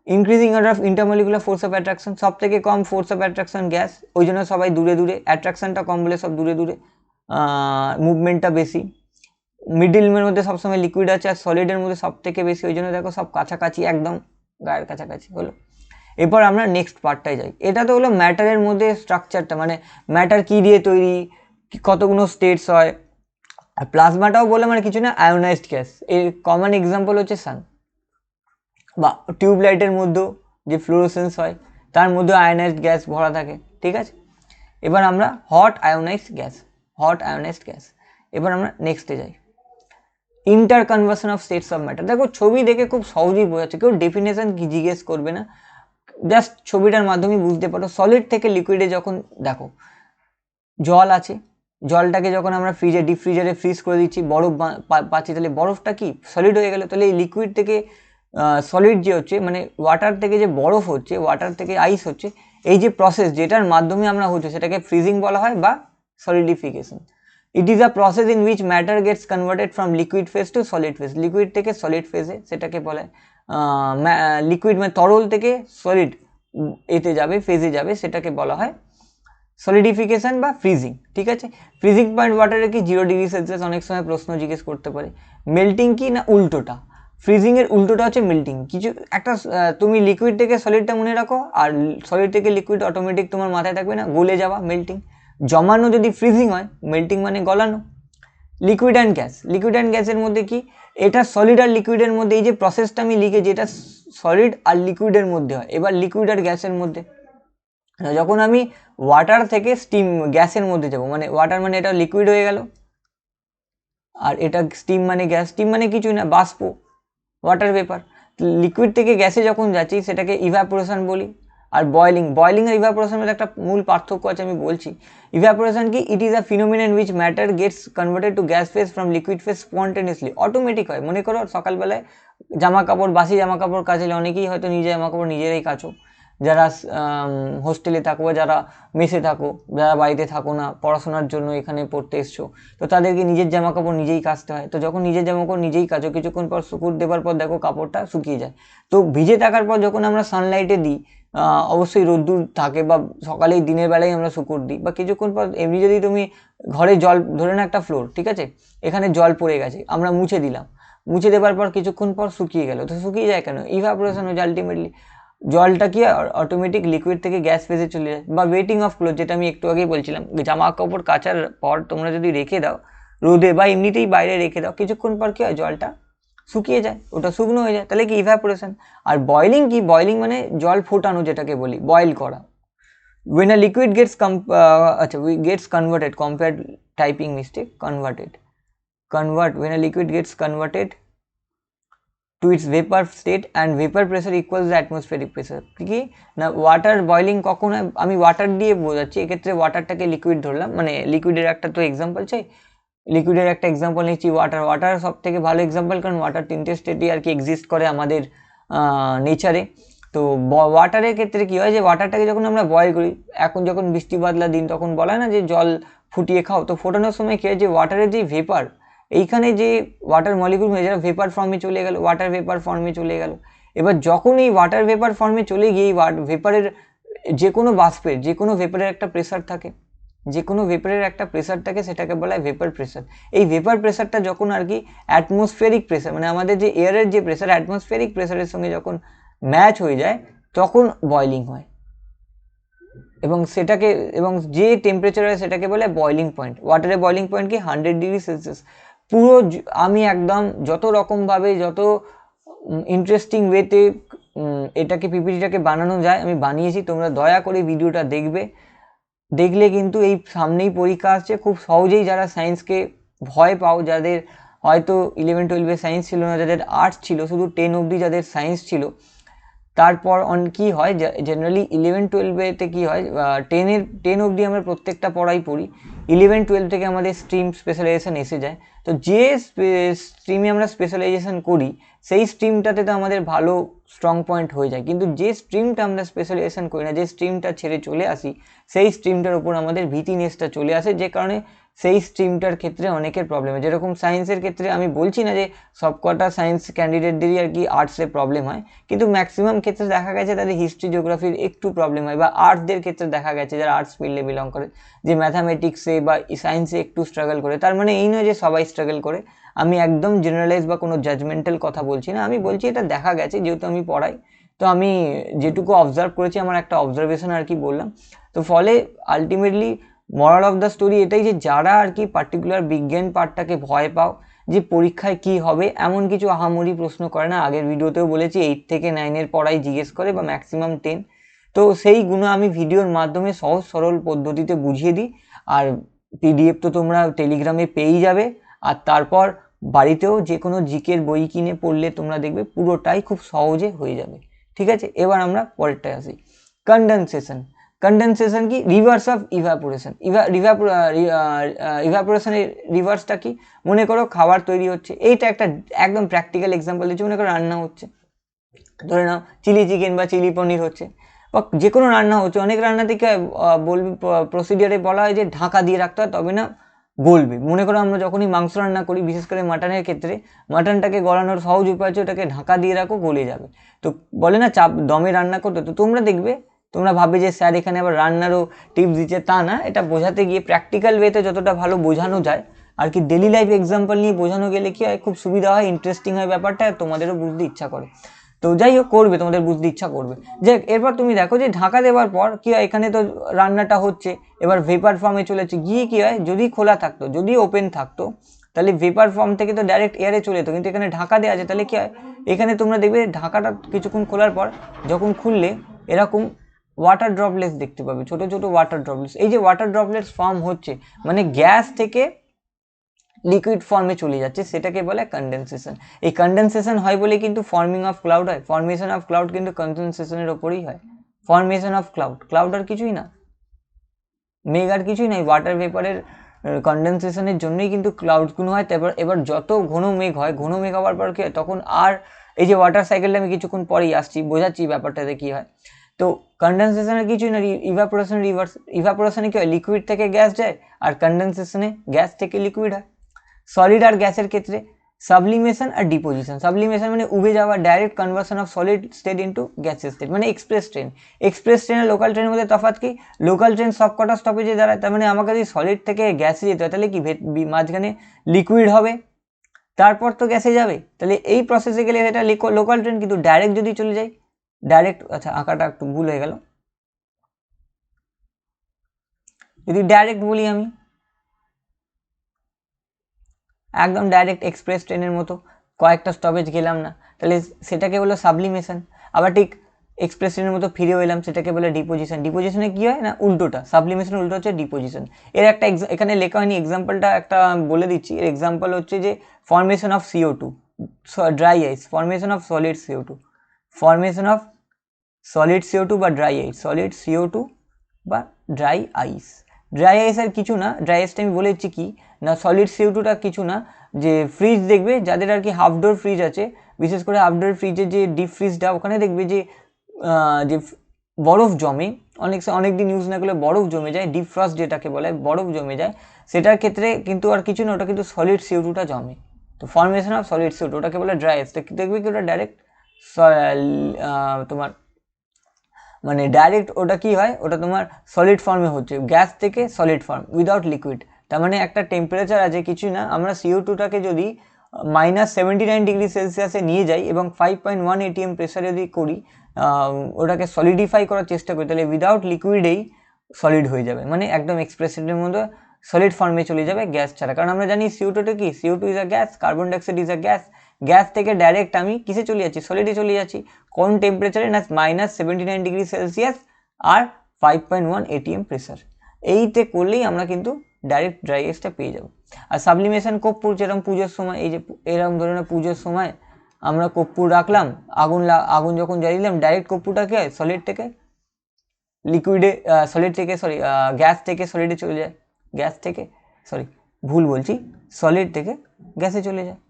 increasing order of intermolecular force of attraction. সব থেকে কম ফোর্স অফ অ্যাট্রাকশন গ্যাস, ওই জন্য সবাই দূরে দূরে, অ্যাট্রাকশনটা কম বলে সব দূরে দূরে, মুভমেন্টটা বেশি। মিডিলের মধ্যে সবসময় লিকুইড আছে, আর সলিডের মধ্যে সব থেকে বেশি, ওই জন্য দেখো সব কাছাকাছি, একদম গায়ের কাছাকাছি হলো। এরপর আমরা নেক্সট পার্টটায় যাই। এটা তো হলো ম্যাটারের মধ্যে স্ট্রাকচারটা, মানে ম্যাটার কী দিয়ে তৈরি, কতগুলো স্টেটস হয়। আর প্লাজমাটাও বলে মানে কিছু না, আয়োনাইজড গ্যাস। এর কমন এক্সাম্পল হচ্ছে সান, বা টিউবলাইটের মধ্যেও যে ফ্লোরোসেন্স হয় তার মধ্যে আয়োনাইজড গ্যাস ভরা থাকে। ঠিক আছে, এবার আমরা হট আয়োনাইজড গ্যাস। এবার আমরা নেক্সটে যাই, inter conversion of states of matter. দেখো ছবি দেখে খুব সহজেই বোঝাচ্ছে, কেউ ডেফিনেশন কি জিজ্ঞেস করবে না, জাস্ট ছবিটার মাধ্যমে বুঝতে পারো। সলিড থেকে লিকুইডে যখন দেখো জল আছে, জলটাকে যখন আমরা ডিপ ফ্রিজারে ফ্রিজ করে দিচ্ছি, বরফ পাচ্ছি, তাহলে বরফটা কি সলিড হয়ে গেল। তাহলে এই লিকুইড থেকে সলিড যে হচ্ছে, মানে ওয়াটার থেকে যে বরফ হচ্ছে, ওয়াটার থেকে আইস হচ্ছে, এই যে প্রসেস যেটার মাধ্যমে আমরা হচ্ছে সেটাকে ফ্রিজিং বলা হয় বা solidification. It is a process in which matter gets converted from liquid phase to solid phase. Liquid থেকে সলিড ফেজে, সেটাকে বলে লিকুইড, মানে তরল থেকে সলিড এতে যাবে, ফেজে যাবে, সেটাকে বলা হয় সলিডিফিকেশন বা ফ্রিজিং। ঠিক আছে, ফ্রিজিং পয়েন্ট ওয়াটারে কি 0 ডিগ্রি সেলসিয়াস, অনেক সময় প্রশ্ন জিজ্ঞেস করতে পারে। মেল্টিং কি না উল্টোটা, ফ্রিজিংয়ের উল্টোটা হচ্ছে মেল্টিং। কিছু একটা তুমি লিকুইড থেকে সলিডটা মনে রাখো, আর সলিড থেকে লিকুইড অটোমেটিক তোমার মাথায় থাকবে না, গলে যাওয়া মেল্টিং। জমানো যদি ফ্রিজিং হয়, মেল্টিং মানে গলানো। লিকুইড অ্যান্ড গ্যাসের মধ্যে কি, এটা সলিড আর লিকুইডের মধ্যে, এই যে প্রসেসটা আমি লিখেছি এটা সলিড আর লিকুইডের মধ্যে হয়। এবার লিকুইড আর গ্যাসের মধ্যে, যখন আমি ওয়াটার থেকে স্টিম গ্যাসের মধ্যে যাব, মানে ওয়াটার মানে এটা লিকুইড হয়ে গেল, আর এটা স্টিম মানে গ্যাস। স্টিম মানে কিছুই না, বাষ্প, ওয়াটার ভেপার। লিকুইড থেকে গ্যাসে যখন যাচ্ছি সেটাকে ইভাপোরেশন বলি। আর বয়লিং আর ইভাপোরেশনের মধ্যে একটা মূল পার্থক্য আছে, আমি বলছি। ইভাপোরেশন কি, it is a phenomenon which matter gets converted to gas phase from liquid phase spontaneously, automatic হয়। মনে করো সকালবেলায় বাসি জামা কাপড় কাচলে, অনেকেই হয়তো নিজের জামা কাপড় নিজেরাই কাচো, যারা হোস্টেলে থাকো, যারা মেসে থাকো, যারা বাড়িতে থাকো না, পড়াশোনার জন্য এখানে পড়তে এসছো, তো তাদেরকে নিজের জামা কাপড় নিজেই কাচতে হয়। তো যখন নিজের জামা কাপড় নিজেই কাচো, কিছুক্ষণ পর শুকুর দেবার পর দেখো কাপড়টা শুকিয়ে যায়। তো ভিজে থাকার পর যখন আমরা সানলাইটে দিই, অবশ্যই রোদ্দুর থাকে, বা সকালেই দিনের বেলায় আমরা শুকুর দিই, বা কিছুক্ষণ পর এমনি যদি তুমি ঘরে জল, ধরে না একটা ফ্লোর, ঠিক আছে, এখানে জল পড়ে গেছে, আমরা মুছে দিলাম, মুছে দেবার পর কিছুক্ষণ পর শুকিয়ে গেল। তো শুকিয়ে যায় কেন? ইভাপোরেশন হচ্ছে আলটিমেটলি। জলটা কি অটোমেটিক লিকুইড থেকে গ্যাস ফেজে চলে যায়। বা ওয়েটিং অফ ক্লোথ, যেটা আমি একটু আগেই বলছিলাম, জামা কাপড় কাচার পর তোমরা যদি রেখে দাও রোদে বা এমনিতেই বাইরে রেখে দাও, কিছুক্ষণ পর কি হয়, জলটা শুকিয়ে যায়, ওটা শুকনো হয়ে যায়, তাহলে কি ইভ্যাপোরেশন। আর বয়লিং কি, বয়লিং মানে জল ফোটানো, যেটাকে বলি বয়েল করা। when a liquid gets gets converted, compared typing mistake, when a liquid gets converted to its vapor state and vapor pressure equals the atmospheric pressure, কি না ওয়াটার বয়লিং কখন হয়, আমি ওয়াটার দিয়ে বোঝাচ্ছি, এক্ষেত্রে ওয়াটারটাকে লিকুইড ধরলাম, মানে লিকুইডের একটা তো এক্সাম্পল চাই, লিকুইডের একটা এক্সাম্পল নিচ্ছি ওয়াটার সব থেকে ভালো এক্সাম্পল, কারণ ওয়াটার তিনটে স্টেটই আর কি এক্সিস্ট করে আমাদের নেচারে। তো ওয়াটারের ক্ষেত্রে কী হয়, যে ওয়াটারটাকে যখন আমরা বয়েল করি, এখন যখন বৃষ্টি বাদলা দিন তখন বলা হয় না যে জল ফুটিয়ে খাও, তো ফোটানোর সময় কী হয়, যে ওয়াটারের যে ভেপার, এইখানে যে ওয়াটার মলিকুল হয়ে যারা ভেপার ফর্মে চলে গেল, ওয়াটার ভেপার ফর্মে চলে গেল। এবার যখন এই ওয়াটার ভেপার ফর্মে চলে গিয়ে এই ভেপারের যে কোনো বাষ্পের, যে কোনো ভেপারের একটা প্রেসার থাকে, যে কোনো ভেপারের একটা প্রেসার থাকে, সেটাকে বলা হয় ভেপার প্রেসার। এই ভেপার প্রেসারটা যখন আর কি অ্যাটমসফিয়ারিক প্রেসার, মানে আমাদের যে এয়ারের যে প্রেসার, অ্যাটমসফিয়ারিক প্রেসারের সঙ্গে যখন ম্যাচ হয়ে যায়, তখন বয়লিং হয়। এবং সেটাকে, এবং যে টেম্পারেচার হয় সেটাকে বলে বয়লিং পয়েন্ট। ওয়াটারের বয়লিং পয়েন্ট কি 100 ডিগ্রি সেলসিয়াস। পুরো আমি একদম যত রকমভাবে, যত ইন্টারেস্টিং ওয়েতে এটাকে পিপিটিটাকে বানানো যায় আমি বানিয়েছি, তোমরা দয়া করে ভিডিওটা দেখবে। দেখলে কিন্তু এই সামনেই পরীক্ষা আসছে, খুব সহজেই যারা সায়েন্সকে ভয় পাও, যাদের হয়তো 11-12 সায়েন্স ছিল না, যাদের আর্টস ছিল, শুধু 10 অবধি যাদের সায়েন্স ছিল, তারপর কি হয়, জেনারেলি 11-12-তে কী হয়, 10 অবধি আমরা প্রত্যেকটা পড়াই পড়ি, 11-12 থেকে আমাদের স্ট্রিম স্পেশালাইজেশন এসে যায়। তো যে স্ট্রিমে আমরা স্পেশালাইজেশন করি সেই স্ট্রিমটাতে তো আমাদের ভালো স্ট্রং পয়েন্ট হয়ে যায়, কিন্তু যে স্ট্রিমটা আমরা স্পেশালাইজেশন করি না, যে স্ট্রিমটা ছেড়ে চলে আসি, সেই স্ট্রিমটার উপর আমাদের ভীতিনেসটা চলে আসে, যে কারণে সেই স্ট্রিমটার ক্ষেত্রে অনেকের প্রবলেম হয়। যেরকম সায়েন্সের ক্ষেত্রে আমি বলছি না যে সবকটা সায়েন্স ক্যান্ডিডেটদেরই আর কি আর্টসে প্রবলেম হয়, কিন্তু ম্যাক্সিমাম ক্ষেত্রে দেখা গেছে তাদের হিস্ট্রি জিওগ্রাফির একটু প্রবলেম হয়, বা আর্টসদের ক্ষেত্রে দেখা গেছে যারা আর্টস ফিল্ডে বিলং করে, যে ম্যাথামেটিক্সে বা সায়েন্সে একটু স্ট্রাগল করে। তার মানে এই নয় যে সবাই স্ট্রাগল করে, আমি একদম জেনারেলাইজ বা কোনো জাজমেন্টাল কথা বলছি না, আমি বলছি এটা দেখা গেছে, যেহেতু আমি পড়াই, তো আমি যেটুকু অবজার্ভ করেছি, আমার একটা অবজারভেশন আর কি বললাম। তো ফলে ultimately moral of the story এটাই, যে যারা আর কি পার্টিকুলার বিজ্ঞান পার্টটাকে ভয় পাও, যে পরীক্ষায় কি হবে এমন কিছু আহামরি প্রশ্ন করে না, আগের ভিডিওতেও বলেছি 8 থেকে 9-এর পড়াই জিজ্ঞেস করে, বা ম্যাক্সিমাম 10, তো সেইগুলো আমি ভিডিওর মাধ্যমে সহজ সরল পদ্ধতিতে বুঝিয়ে দিই। আর পিডিএফ তো তোমরা টেলিগ্রামে পেয়েই যাবে, আর তারপর বাড়িতেও যে কোনো জিকের বই কিনে পড়লে তোমরা দেখবে পুরোটাই খুব সহজে হয়ে যাবে। ঠিক আছে, এবার আমরা পরেরটায় আসি। কনডেনসেশন কি, রিভার্স অফ ইভাপোরেশন। ইভাপোরেশনের রিভার্সটা কি, মনে করো খাবার তৈরি হচ্ছে, এইটা একটা একদম প্র্যাকটিক্যাল এক্সাম্পল দিচ্ছি, মনে করো রান্না হচ্ছে, ধরে নাও চিলি চিকেন বা চিলি পনির হচ্ছে, বা যে কোনো রান্না হচ্ছে। অনেক রান্না থেকে বলবি প্রসিডিওরে বলা হয় যে ঢাকা দিয়ে রাখতে হয়, তবে না গলবে। মনে করো আমরা যখনই মাংস রান্না করি, বিশেষ করে মাটনের ক্ষেত্রে, মাটনটাকে গলানোর সহজ উপায় হচ্ছে ওটাকে ঢাকা দিয়ে রাখো, গলে যাবে। তো বলে না চাপ দমে রান্না করতে, তো তোমরা দেখবে, তোমরা ভাববে যে স্যার এখানে আবার রান্নারও টিপস দিচ্ছে, তা না, এটা বোঝাতে গিয়ে প্র্যাকটিক্যাল ওয়েতে যতটা ভালো বোঝানো যায় আর কি, ডেলি লাইফ এক্সাম্পল নিয়ে বোঝানো গেলে কি হয়, খুব সুবিধা হয়, ইন্টারেস্টিং হয় ব্যাপারটা, তোমাদেরও বুঝতে ইচ্ছা করে। তো যাই হোক, করবে, তোমাদের বুঝতে ইচ্ছা করবে। যে এরপর তুমি দেখো যে ঢাকা দেওয়ার পর কি হয়, এখানে তো রান্নাটা হচ্ছে, এবার ভেপার ফর্মে চলেছে, গিয়ে কি হয়, যদি খোলা থাকতো, যদি ওপেন থাকতো, তাহলে ভেপার ফর্ম থেকে তো ডাইরেক্ট এয়ারে চলে যেত, কিন্তু এখানে ঢাকা দেওয়া আছে, তাহলে কি হয়, এখানে তোমরা দেখবে ঢাকাটা কিছুক্ষণ খোলার পর যখন খুললে এরকম ওয়াটার ড্রপলেটস দেখতে পাবে, ছোট ছোট ওয়াটার ড্রপলেটস। এই যে ওয়াটার ড্রপলেটস ফর্ম হচ্ছে, মানে গ্যাস থেকে লিকুইড ফর্মে চলে যাচ্ছে, সেটাকে বলে কনডেনসেশন। এই কনডেনসেশন হয় বলে কিন্তু ফর্মিং অফ ক্লাউড হয়, ফর্মেশন অফ ক্লাউড কিন্তু কনডেনসেশনের ওপরেই হয়। ফর্মেশন অফ ক্লাউড আর কিছুই না, মেঘ আর কিছুই নাই, ওয়াটার ভেপারের কনডেনসেশনের জন্যই কিন্তু ক্লাউডগুলো হয়। তারপর এবার যত ঘন মেঘ হয়, ঘন মেঘ হওয়ার পর কি হয়, তখন আর এই যে ওয়াটার সাইকেলটা আমি কিছুক্ষণ পরেই আসছি, বোঝাচ্ছি ব্যাপারটাতে কী হয়। তো কনডেনসেশনের কিছুই না, ইভাপোরেশন রিভার্স। ইভাপোরেশনে কি হয়, লিকুইড থেকে গ্যাস যায়, আর কনডেনসেশনে গ্যাস থেকে লিকুইড হয়। সলিড আর গ্যাসের ক্ষেত্রে সাবলিমেশন আর ডিপোজিশন। সাবলিমেশন মানে উবে যাওয়া, direct conversion of solid state into গ্যাসের স্টেট, মানে এক্সপ্রেস ট্রেন। এক্সপ্রেস ট্রেন আর লোকাল ট্রেনের মধ্যে তফাৎ কি, লোকাল ট্রেন সব কটা স্টপেজে দাঁড়ায়, তার মানে আমাকে যদি সলিড থেকে গ্যাসে যেতে হয়, তাহলে কি মাঝখানে লিকুইড হবে, তারপর তো গ্যাসে যাবে, তাহলে এই প্রসেসে গেলে এটা লোকাল ট্রেন। কিন্তু ডাইরেক্ট যদি চলে যায় ডাইরেক্ট, আচ্ছা আঁকাটা একটু ভুল হয়ে গেল, যদি ডাইরেক্ট বলি আমি একদম ডাইরেক্ট এক্সপ্রেস ট্রেনের মতো কয়েকটা স্টপেজ গেলাম না, তাহলে সেটাকে বলো সাবলিমেশন। আবার ঠিক এক্সপ্রেস ট্রেনের মতো ফিরে এলাম, সেটাকে বলে ডিপোজিশন। ডিপোজিশনে কী হয় না, উল্টোটা, সাবলিমেশন উল্টো হচ্ছে ডিপোজিশন। এর একটা এখানে লেখা হয়নি, এক্সাম্পলটা একটা বলে দিচ্ছি। এর এক্সাম্পল হচ্ছে যে formation of CO2, dry ice, formation of solid CO2, formation of solid CO2 বা ড্রাই আইস, সলিড CO2 বা ড্রাই আইস। ড্রাই আইস আর কিছু না, ড্রাই আইসটা আমি বলেছি কি না, সলিড CO2টা কিছু না, যে ফ্রিজ দেখবে যাদের আর কি হাফ ডোর ফ্রিজ আছে, বিশেষ করে হাফ ডোর ফ্রিজের যে ডিপ ফ্রিজটা, ওখানে দেখবে যে যে বরফ জমে, অনেক দিন ইউজ না করলে বরফ জমে যায়, ডিপ ফ্রস্ট যেটাকে বলে বরফ জমে যায়, সেটার ক্ষেত্রে কিন্তু আর কিছু না, ওটা কিন্তু সলিড CO2টা জমে। তো ফর্মেশন অফ সলিড CO2 ওটাকে বলে ড্রাই আইস। দেখবে কি ওটা ডাইরেক্ট তোমার মানে ডাইরেক্ট ওটা কি হয়, ওটা তোমার সলিড ফর্মে হচ্ছে, গ্যাস থেকে সলিড ফর্ম উইদাউট লিকুইড। তার মানে একটা টেম্পারেচার আছে, কিছু না, আমরা CO2টাকে যদি -79°C নিয়ে যাই এবং 5.1 atm প্রেসার যদি করি, ওটাকে সলিডিফাই করার চেষ্টা করি, তাহলে উইদাউট লিকুইডেই সলিড হয়ে যাবে, মানে একদম এক্সপ্রেসের মধ্যে সলিড ফর্মে চলে যাবে গ্যাস ছাড়া। কারণ আমরা জানি CO2টা কি, CO2 is a gas, carbon dioxide is a gas. Gas থেকে ডাইরেক্ট আমি কিসে চলে যাচ্ছি, সলিডে চলে যাচ্ছি। কোন টেম্পারেচারে না, -79°C আর 5.1 atm প্রেসার। এইতে করলেই আমরা কিন্তু ডাইরেক্ট ড্রাই আইসটা পেয়ে যাব। আর সাবলিমেশন কর্পূর, যেরকম পুজোর সময়, এই যে এরকম ধরে না পুজোর সময় আমরা কর্পূর রাখলাম, আগুন যখন জ্বালিলাম, ডাইরেক্ট কর্পূরটা কি হয়, সলিড থেকে লিকুইডে, সলিড থেকে সরি গ্যাস থেকে সলিডে চলে যায়, গ্যাস থেকে সরি ভুল বলছি, সলিড থেকে গ্যাসে চলে যায়,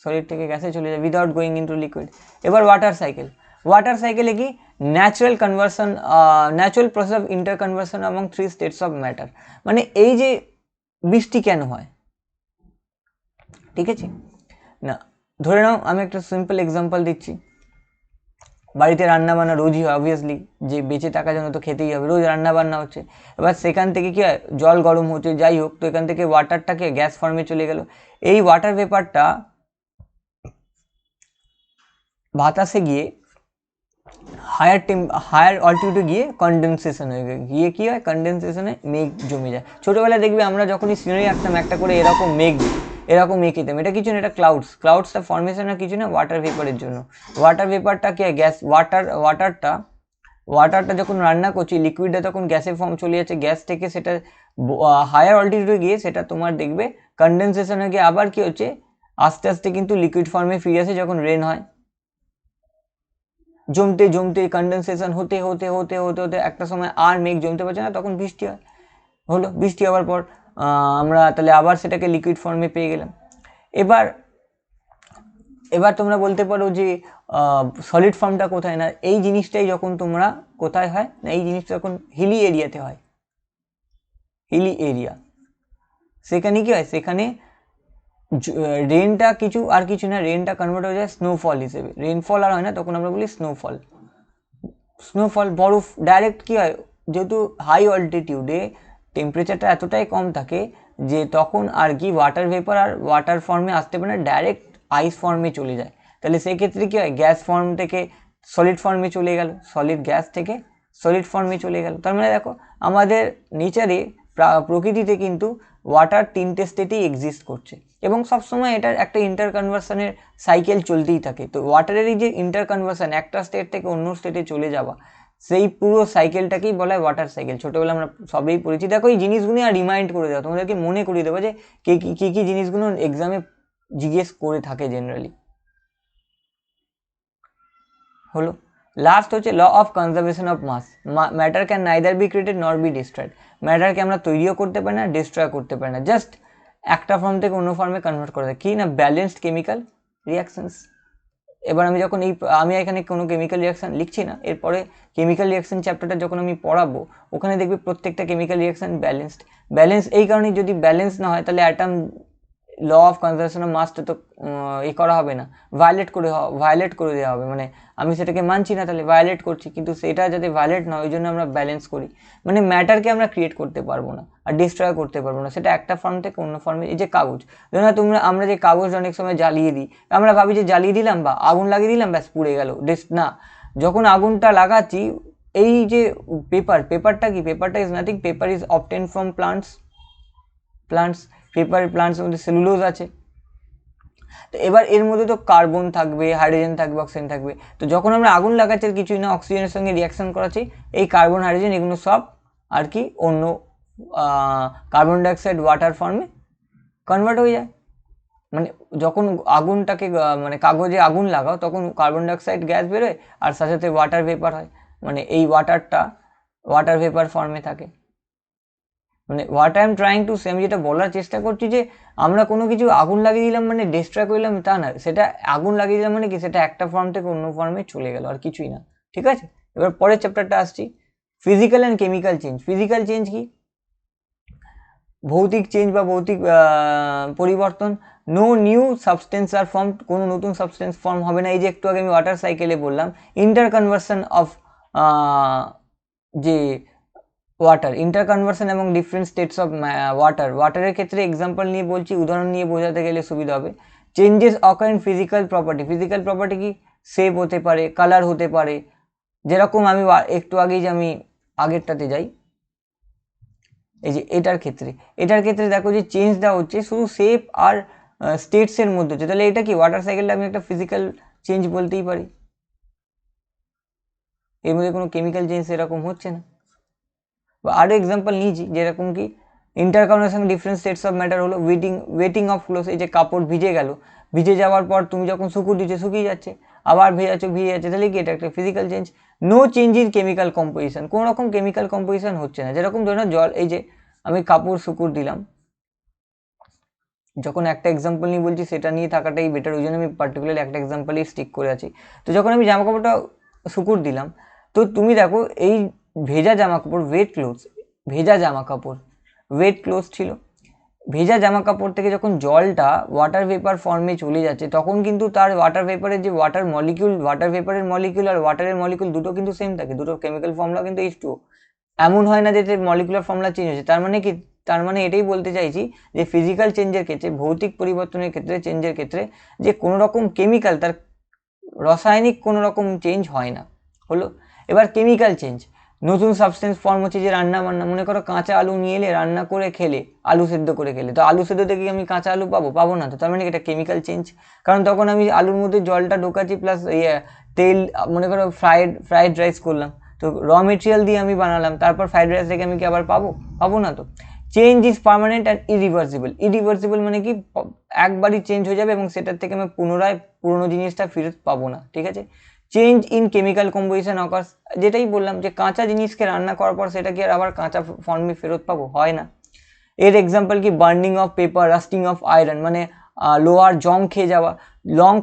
সলিড থেকে গ্যাসে চলে যায় উইদাউট গোয়িং ইনটু লিকুইড। এবার ওয়াটার সাইকেল, ওয়াটার সাইকেলে কি natural conversion, natural process of inter conversion among 3 states of matter. মানে এই যে বৃষ্টি কেন হয়, ঠিক আছে না, ধরে নাও আমি একটা সিম্পল এক্সাম্পল দিচ্ছি, বাড়িতে রান্না বান্না রোজই হয়, অবভিয়াসলি যে বেঁচে থাকার জন্য তো খেতেই হবে, রোজ রান্না বান্না হচ্ছে। এবার সেখান থেকে কি হয়, জল গরম হচ্ছে, যাই হোক, তো এখান থেকে ওয়াটারটাকে গ্যাস ফর্মে চলে গেল। এই ওয়াটার ভেপারটা বাতাসে গিয়ে হায়ার অল্টিটিউডে গিয়ে কনডেনসেশন হয়ে গিয়ে কী হয়, কনডেনসেশনে মেঘ জমে যায়। ছোটোবেলায় দেখবে আমরা যখনই সিনারি আঁকতাম, একটা করে এরকম মেঘ এঁকেতাম, এটা কিছু না, এটা ক্লাউডসটা ফর্মেশন আর কিছু না, ওয়াটার ভেপারের জন্য। ওয়াটার ভেপারটা কি হয়, গ্যাস, ওয়াটারটা যখন রান্না করছি, লিকুইডটা তখন গ্যাসের ফর্ম চলে যাচ্ছে, গ্যাস থেকে সেটা হায়ার অল্টিটিউডে গিয়ে সেটা তোমার দেখবে কনডেনসেশন হয়ে গিয়ে আবার কি হচ্ছে, আস্তে আস্তে কিন্তু লিকুইড ফর্মে ফিরে আসে যখন রেন হয়, জমতে জমতে কনডেনসেশন হতে হতে হতে হতে হতে একটা সময় আর মেঘ জমতে পারছে না, তখন বৃষ্টি হয়, হলো, বৃষ্টি হওয়ার পর আমরা তাহলে আবার সেটাকে লিকুইড ফর্মে পেয়ে গেলাম। এবার তোমরা বলতে পারো যে সলিড ফর্মটা কোথায়, না এই জিনিসটাই যখন তোমরা কোথায় হয় না, এই জিনিসটা যখন হিলি এরিয়াতে হয়, হিলি এরিয়া, সেখানে কি হয়, সেখানে রেনটা কিছু না, রেনটা কনভার্ট হয়ে যায় স্নোফল হিসেবে, রেনফল আর হয় না, তখন আমরা বলি স্নোফল বরফ ডাইরেক্ট কি হয়, যেহেতু হাই অল্টিটিউডে টেম্পারেচারটা এতটাই কম থাকে যে তখন আর কি ওয়াটার ভেপার আর ওয়াটার ফর্মে আসতে পারে না, ডাইরেক্ট আইস ফর্মে চলে যায়। তাহলে সেক্ষেত্রে কী হয়, গ্যাস ফর্ম থেকে সলিড ফর্মে চলে গেল, সলিড গ্যাস থেকে সলিড ফর্মে চলে গেল। তার মানে দেখো আমাদের নেচারে, প্রকৃতিতে কিন্তু ওয়াটার 3টে স্টেটেই এক্সিস্ট করছে এবং সবসময় এটার একটা ইন্টার কনভার্সনের সাইকেল চলতেই থাকে। তো ওয়াটারেরই যে ইন্টার কনভার্সন, একটা স্টেট থেকে অন্য স্টেটে চলে যাওয়া, সেই পুরো সাইকেলটাকেই বলা হয় ওয়াটার সাইকেল। ছোটোবেলা আমরা সবই পড়েছি। দেখো এই জিনিসগুলো আর রিমাইন্ড করে দেওয়া, তোমাদেরকে মনে করিয়ে দেবো যে কী কী জিনিসগুলো এক্সামে জিজ্ঞেস করে থাকে জেনারেলি। হলো লাস্ট হচ্ছে law of conservation of mass. Matter can neither be created nor be destroyed. ম্যাটারকে আমরা তৈরিও করতে পারি না, ডিস্ট্রয় করতে পারি না, জাস্ট একটা ফর্ম থেকে অন্য ফর্মে কনভার্ট করে দেয়। কি না, ব্যালেন্সড কেমিক্যাল রিয়াকশানস। এবার আমি এখানে কোনো কেমিক্যাল রিয়াকশান লিখছি না, এরপরে কেমিক্যাল রিয়াকশান চ্যাপ্টারটা যখন আমি পড়াবো, ওখানে দেখবি প্রত্যেকটা কেমিক্যাল রিয়াকশান ব্যালেন্স এই কারণে, যদি ব্যালেন্স না হয় তাহলে atom law of conservation of মাসটা তো করা হবে না, ভায়োলেট করে দেওয়া হবে। মানে আমি সেটাকে মানছি না, তাহলে ভায়োলেট করছি, কিন্তু সেটা যাতে ভায়োলেট না, ওই জন্য আমরা ব্যালেন্স করি। মানে ম্যাটারকে আমরা ক্রিয়েট করতে পারবো না আর ডিস্ট্রয় করতে পারবো না, সেটা একটা ফর্ম থেকে অন্য ফর্মে। এই যে কাগজ, আমরা যে কাগজ অনেক সময় জ্বালিয়ে দিই, আমরা ভাবি যে জ্বালিয়ে দিলাম বা আগুন লাগিয়ে দিলাম, ব্যাস পুড়ে গেল, না, যখন আগুনটা লাগাচ্ছি, এই যে পেপারটা কি, পেপারটা is nothing, paper is obtain from plants, প্লান্টসের মধ্যে সেলুলোজ আছে। তো এবার এর মধ্যে তো কার্বন থাকবে, হাইড্রোজেন থাকবে, অক্সিজেন থাকবে। তো যখন আমরা আগুন লাগাচ্ছি আর কিছুই না, অক্সিজেনের সঙ্গে রিয়াকশন করাচ্ছি, এই কার্বন হাইড্রোজেন এগুলো সব আর কি অন্য কার্বন ডাইঅক্সাইড ওয়াটার ফর্মে কনভার্ট হয়ে যায়। মানে যখন আগুনটাকে মানে কাগজে আগুন লাগাও তখন কার্বন ডাইঅক্সাইড গ্যাস বেরোয় আর সাথে সাথে ওয়াটার ভেপার হয়, মানে এই ওয়াটারটা ওয়াটার ভেপার ফর্মে থাকে। মানে what I am trying to say, আমি যেটা বলার চেষ্টা করছি যে আমরা কোনো কিছু আগুন লাগিয়ে দিলাম মানে ডিস্ট্রয় করলাম তা না, সেটা আগুন লাগিয়ে দিলাম মানে কি সেটা একটা ফর্ম থেকে অন্য ফর্মে চলে গেল, আর কিছুই না। ঠিক আছে, এবার পরের চ্যাপ্টারটা আসছি, physical and chemical change. Physical change কি, ভৌতিক চেঞ্জ বা ভৌতিক পরিবর্তন। নো নিউ সাবস্টেন্স আর ফর্ম, কোনো নতুন সাবস্টেন্স ফর্ম হবে না। এই যে একটু আগে আমি ওয়াটার সাইকেলে বললাম, ইন্টার কনভার্সন অফ যে ওয়াটার, ইন্টার কনভার্সন এবং ডিফারেন্ট স্টেটস অফ ওয়াটারের ক্ষেত্রে এক্সাম্পল নিয়ে বলছি, উদাহরণ নিয়ে বোঝাতে গেলে সুবিধা হবে। Changes occur in physical property. Physical property কি, শেপ হতে পারে, কালার হতে পারে। যেরকম আমি একটু আগেই যে আমি আগেরটাতে যাই, এই যে এটার ক্ষেত্রে দেখো যে চেঞ্জটা হচ্ছে শুধু শেপ আর স্টেটসের মধ্যে হচ্ছে, তাহলে এটা কি ওয়াটার সাইকেলটা আমি একটা ফিজিক্যাল চেঞ্জ বলতেই পারি, এর মধ্যে কোনো কেমিক্যাল চেঞ্জ এরকম হচ্ছে না। বা আরও এক্সাম্পল নিয়েছি, যেরকম কি ইন্টারকনেকশন ডিফারেন্ট স্টেটস অফ ম্যাটার হলো ওয়েটিং অফ ক্লোথ। এই যে কাপড় ভিজে গেল, ভিজে যাওয়ার পর তুমি যখন শুকিয়ে যাচ্ছে, আবার ভিজে যাচ্ছে, তাহলে কি এটা একটা physical change. No change in chemical composition, কোনো রকম কেমিক্যাল কম্পোজিশন হচ্ছে না। যেরকম ধরো জল, এই যে আমি কাপড় শুকুর দিলাম, যখন একটা এক্সাম্পল নিয়ে বলছি সেটা নিয়ে থাকাটাই বেটার, ওই জন্য আমি পার্টিকুলার একটা এক্সাম্পলই স্টিক করে আছি। তো যখন আমি জামা কাপড়টা শুকুর দিলাম, তো তুমি দেখো এই ভেজা জামা কাপড়, ওয়েট ক্লোথ ছিল। ভেজা জামা কাপড় থেকে যখন জলটা ওয়াটার ভেপার ফর্মে চলে যাচ্ছে, তখন কিন্তু তার ওয়াটার ভেপারের যে ওয়াটার ভেপারের মলিকিউল আর ওয়াটারের মলিকিউল দুটো কিন্তু সেম থাকে, দুটো কেমিক্যাল ফর্মুলা কিন্তু H2O। এমন হয় না যে মলিকুলার ফর্মুলা চেঞ্জ হচ্ছে। তার মানে কি, তার মানে এটাই বলতে চাইছি যে ফিজিক্যাল চেঞ্জের ক্ষেত্রে, ভৌতিক পরিবর্তনের ক্ষেত্রে, চেঞ্জের ক্ষেত্রে যে কোনো রকম কেমিক্যাল, তার রাসায়নিক কোনো রকম চেঞ্জ হয় না। হলো, এবার কেমিক্যাল চেঞ্জ, নতুন সাবস্টেন্স ফর্ম হচ্ছে। যে রান্না বান্না, মনে করো কাঁচা আলু নিয়ে এলে, রান্না করে খেলে, আলু সেদ্ধ করে খেলে, তো আলু সেদ্ধ থেকে আমি কাঁচা আলু পাবো না, তো তার মানে এটা কেমিক্যাল চেঞ্জ। কারণ তখন আমি আলুর মধ্যে জলটা ঢোকাচ্ছি প্লাস তেল, মনে করো ফ্রাইড রাইস করলাম, তো র মেটেরিয়াল দিয়ে আমি বানালাম, তারপর ফ্রাইড রাইস থেকে আমি কি আবার পাবো না। তো change is permanent and irreversible মানে কি, একবারই চেঞ্জ হয়ে যাবে এবং সেটার থেকে আমি পুনরায় পুরোনো জিনিসটা ফেরত পাবো না। ঠিক আছে, change in chemical composition occurs, যেটাই বললাম যে কাঁচা জিনিসকে রান্না করার পর সেটা কি আর আবার কাঁচা ফর্মে ফেরত পাবো, হয় না। এর এক্সাম্পল কি, burning of paper, lasting of iron, মানে লোহার জং খেয়ে যাওয়া, জং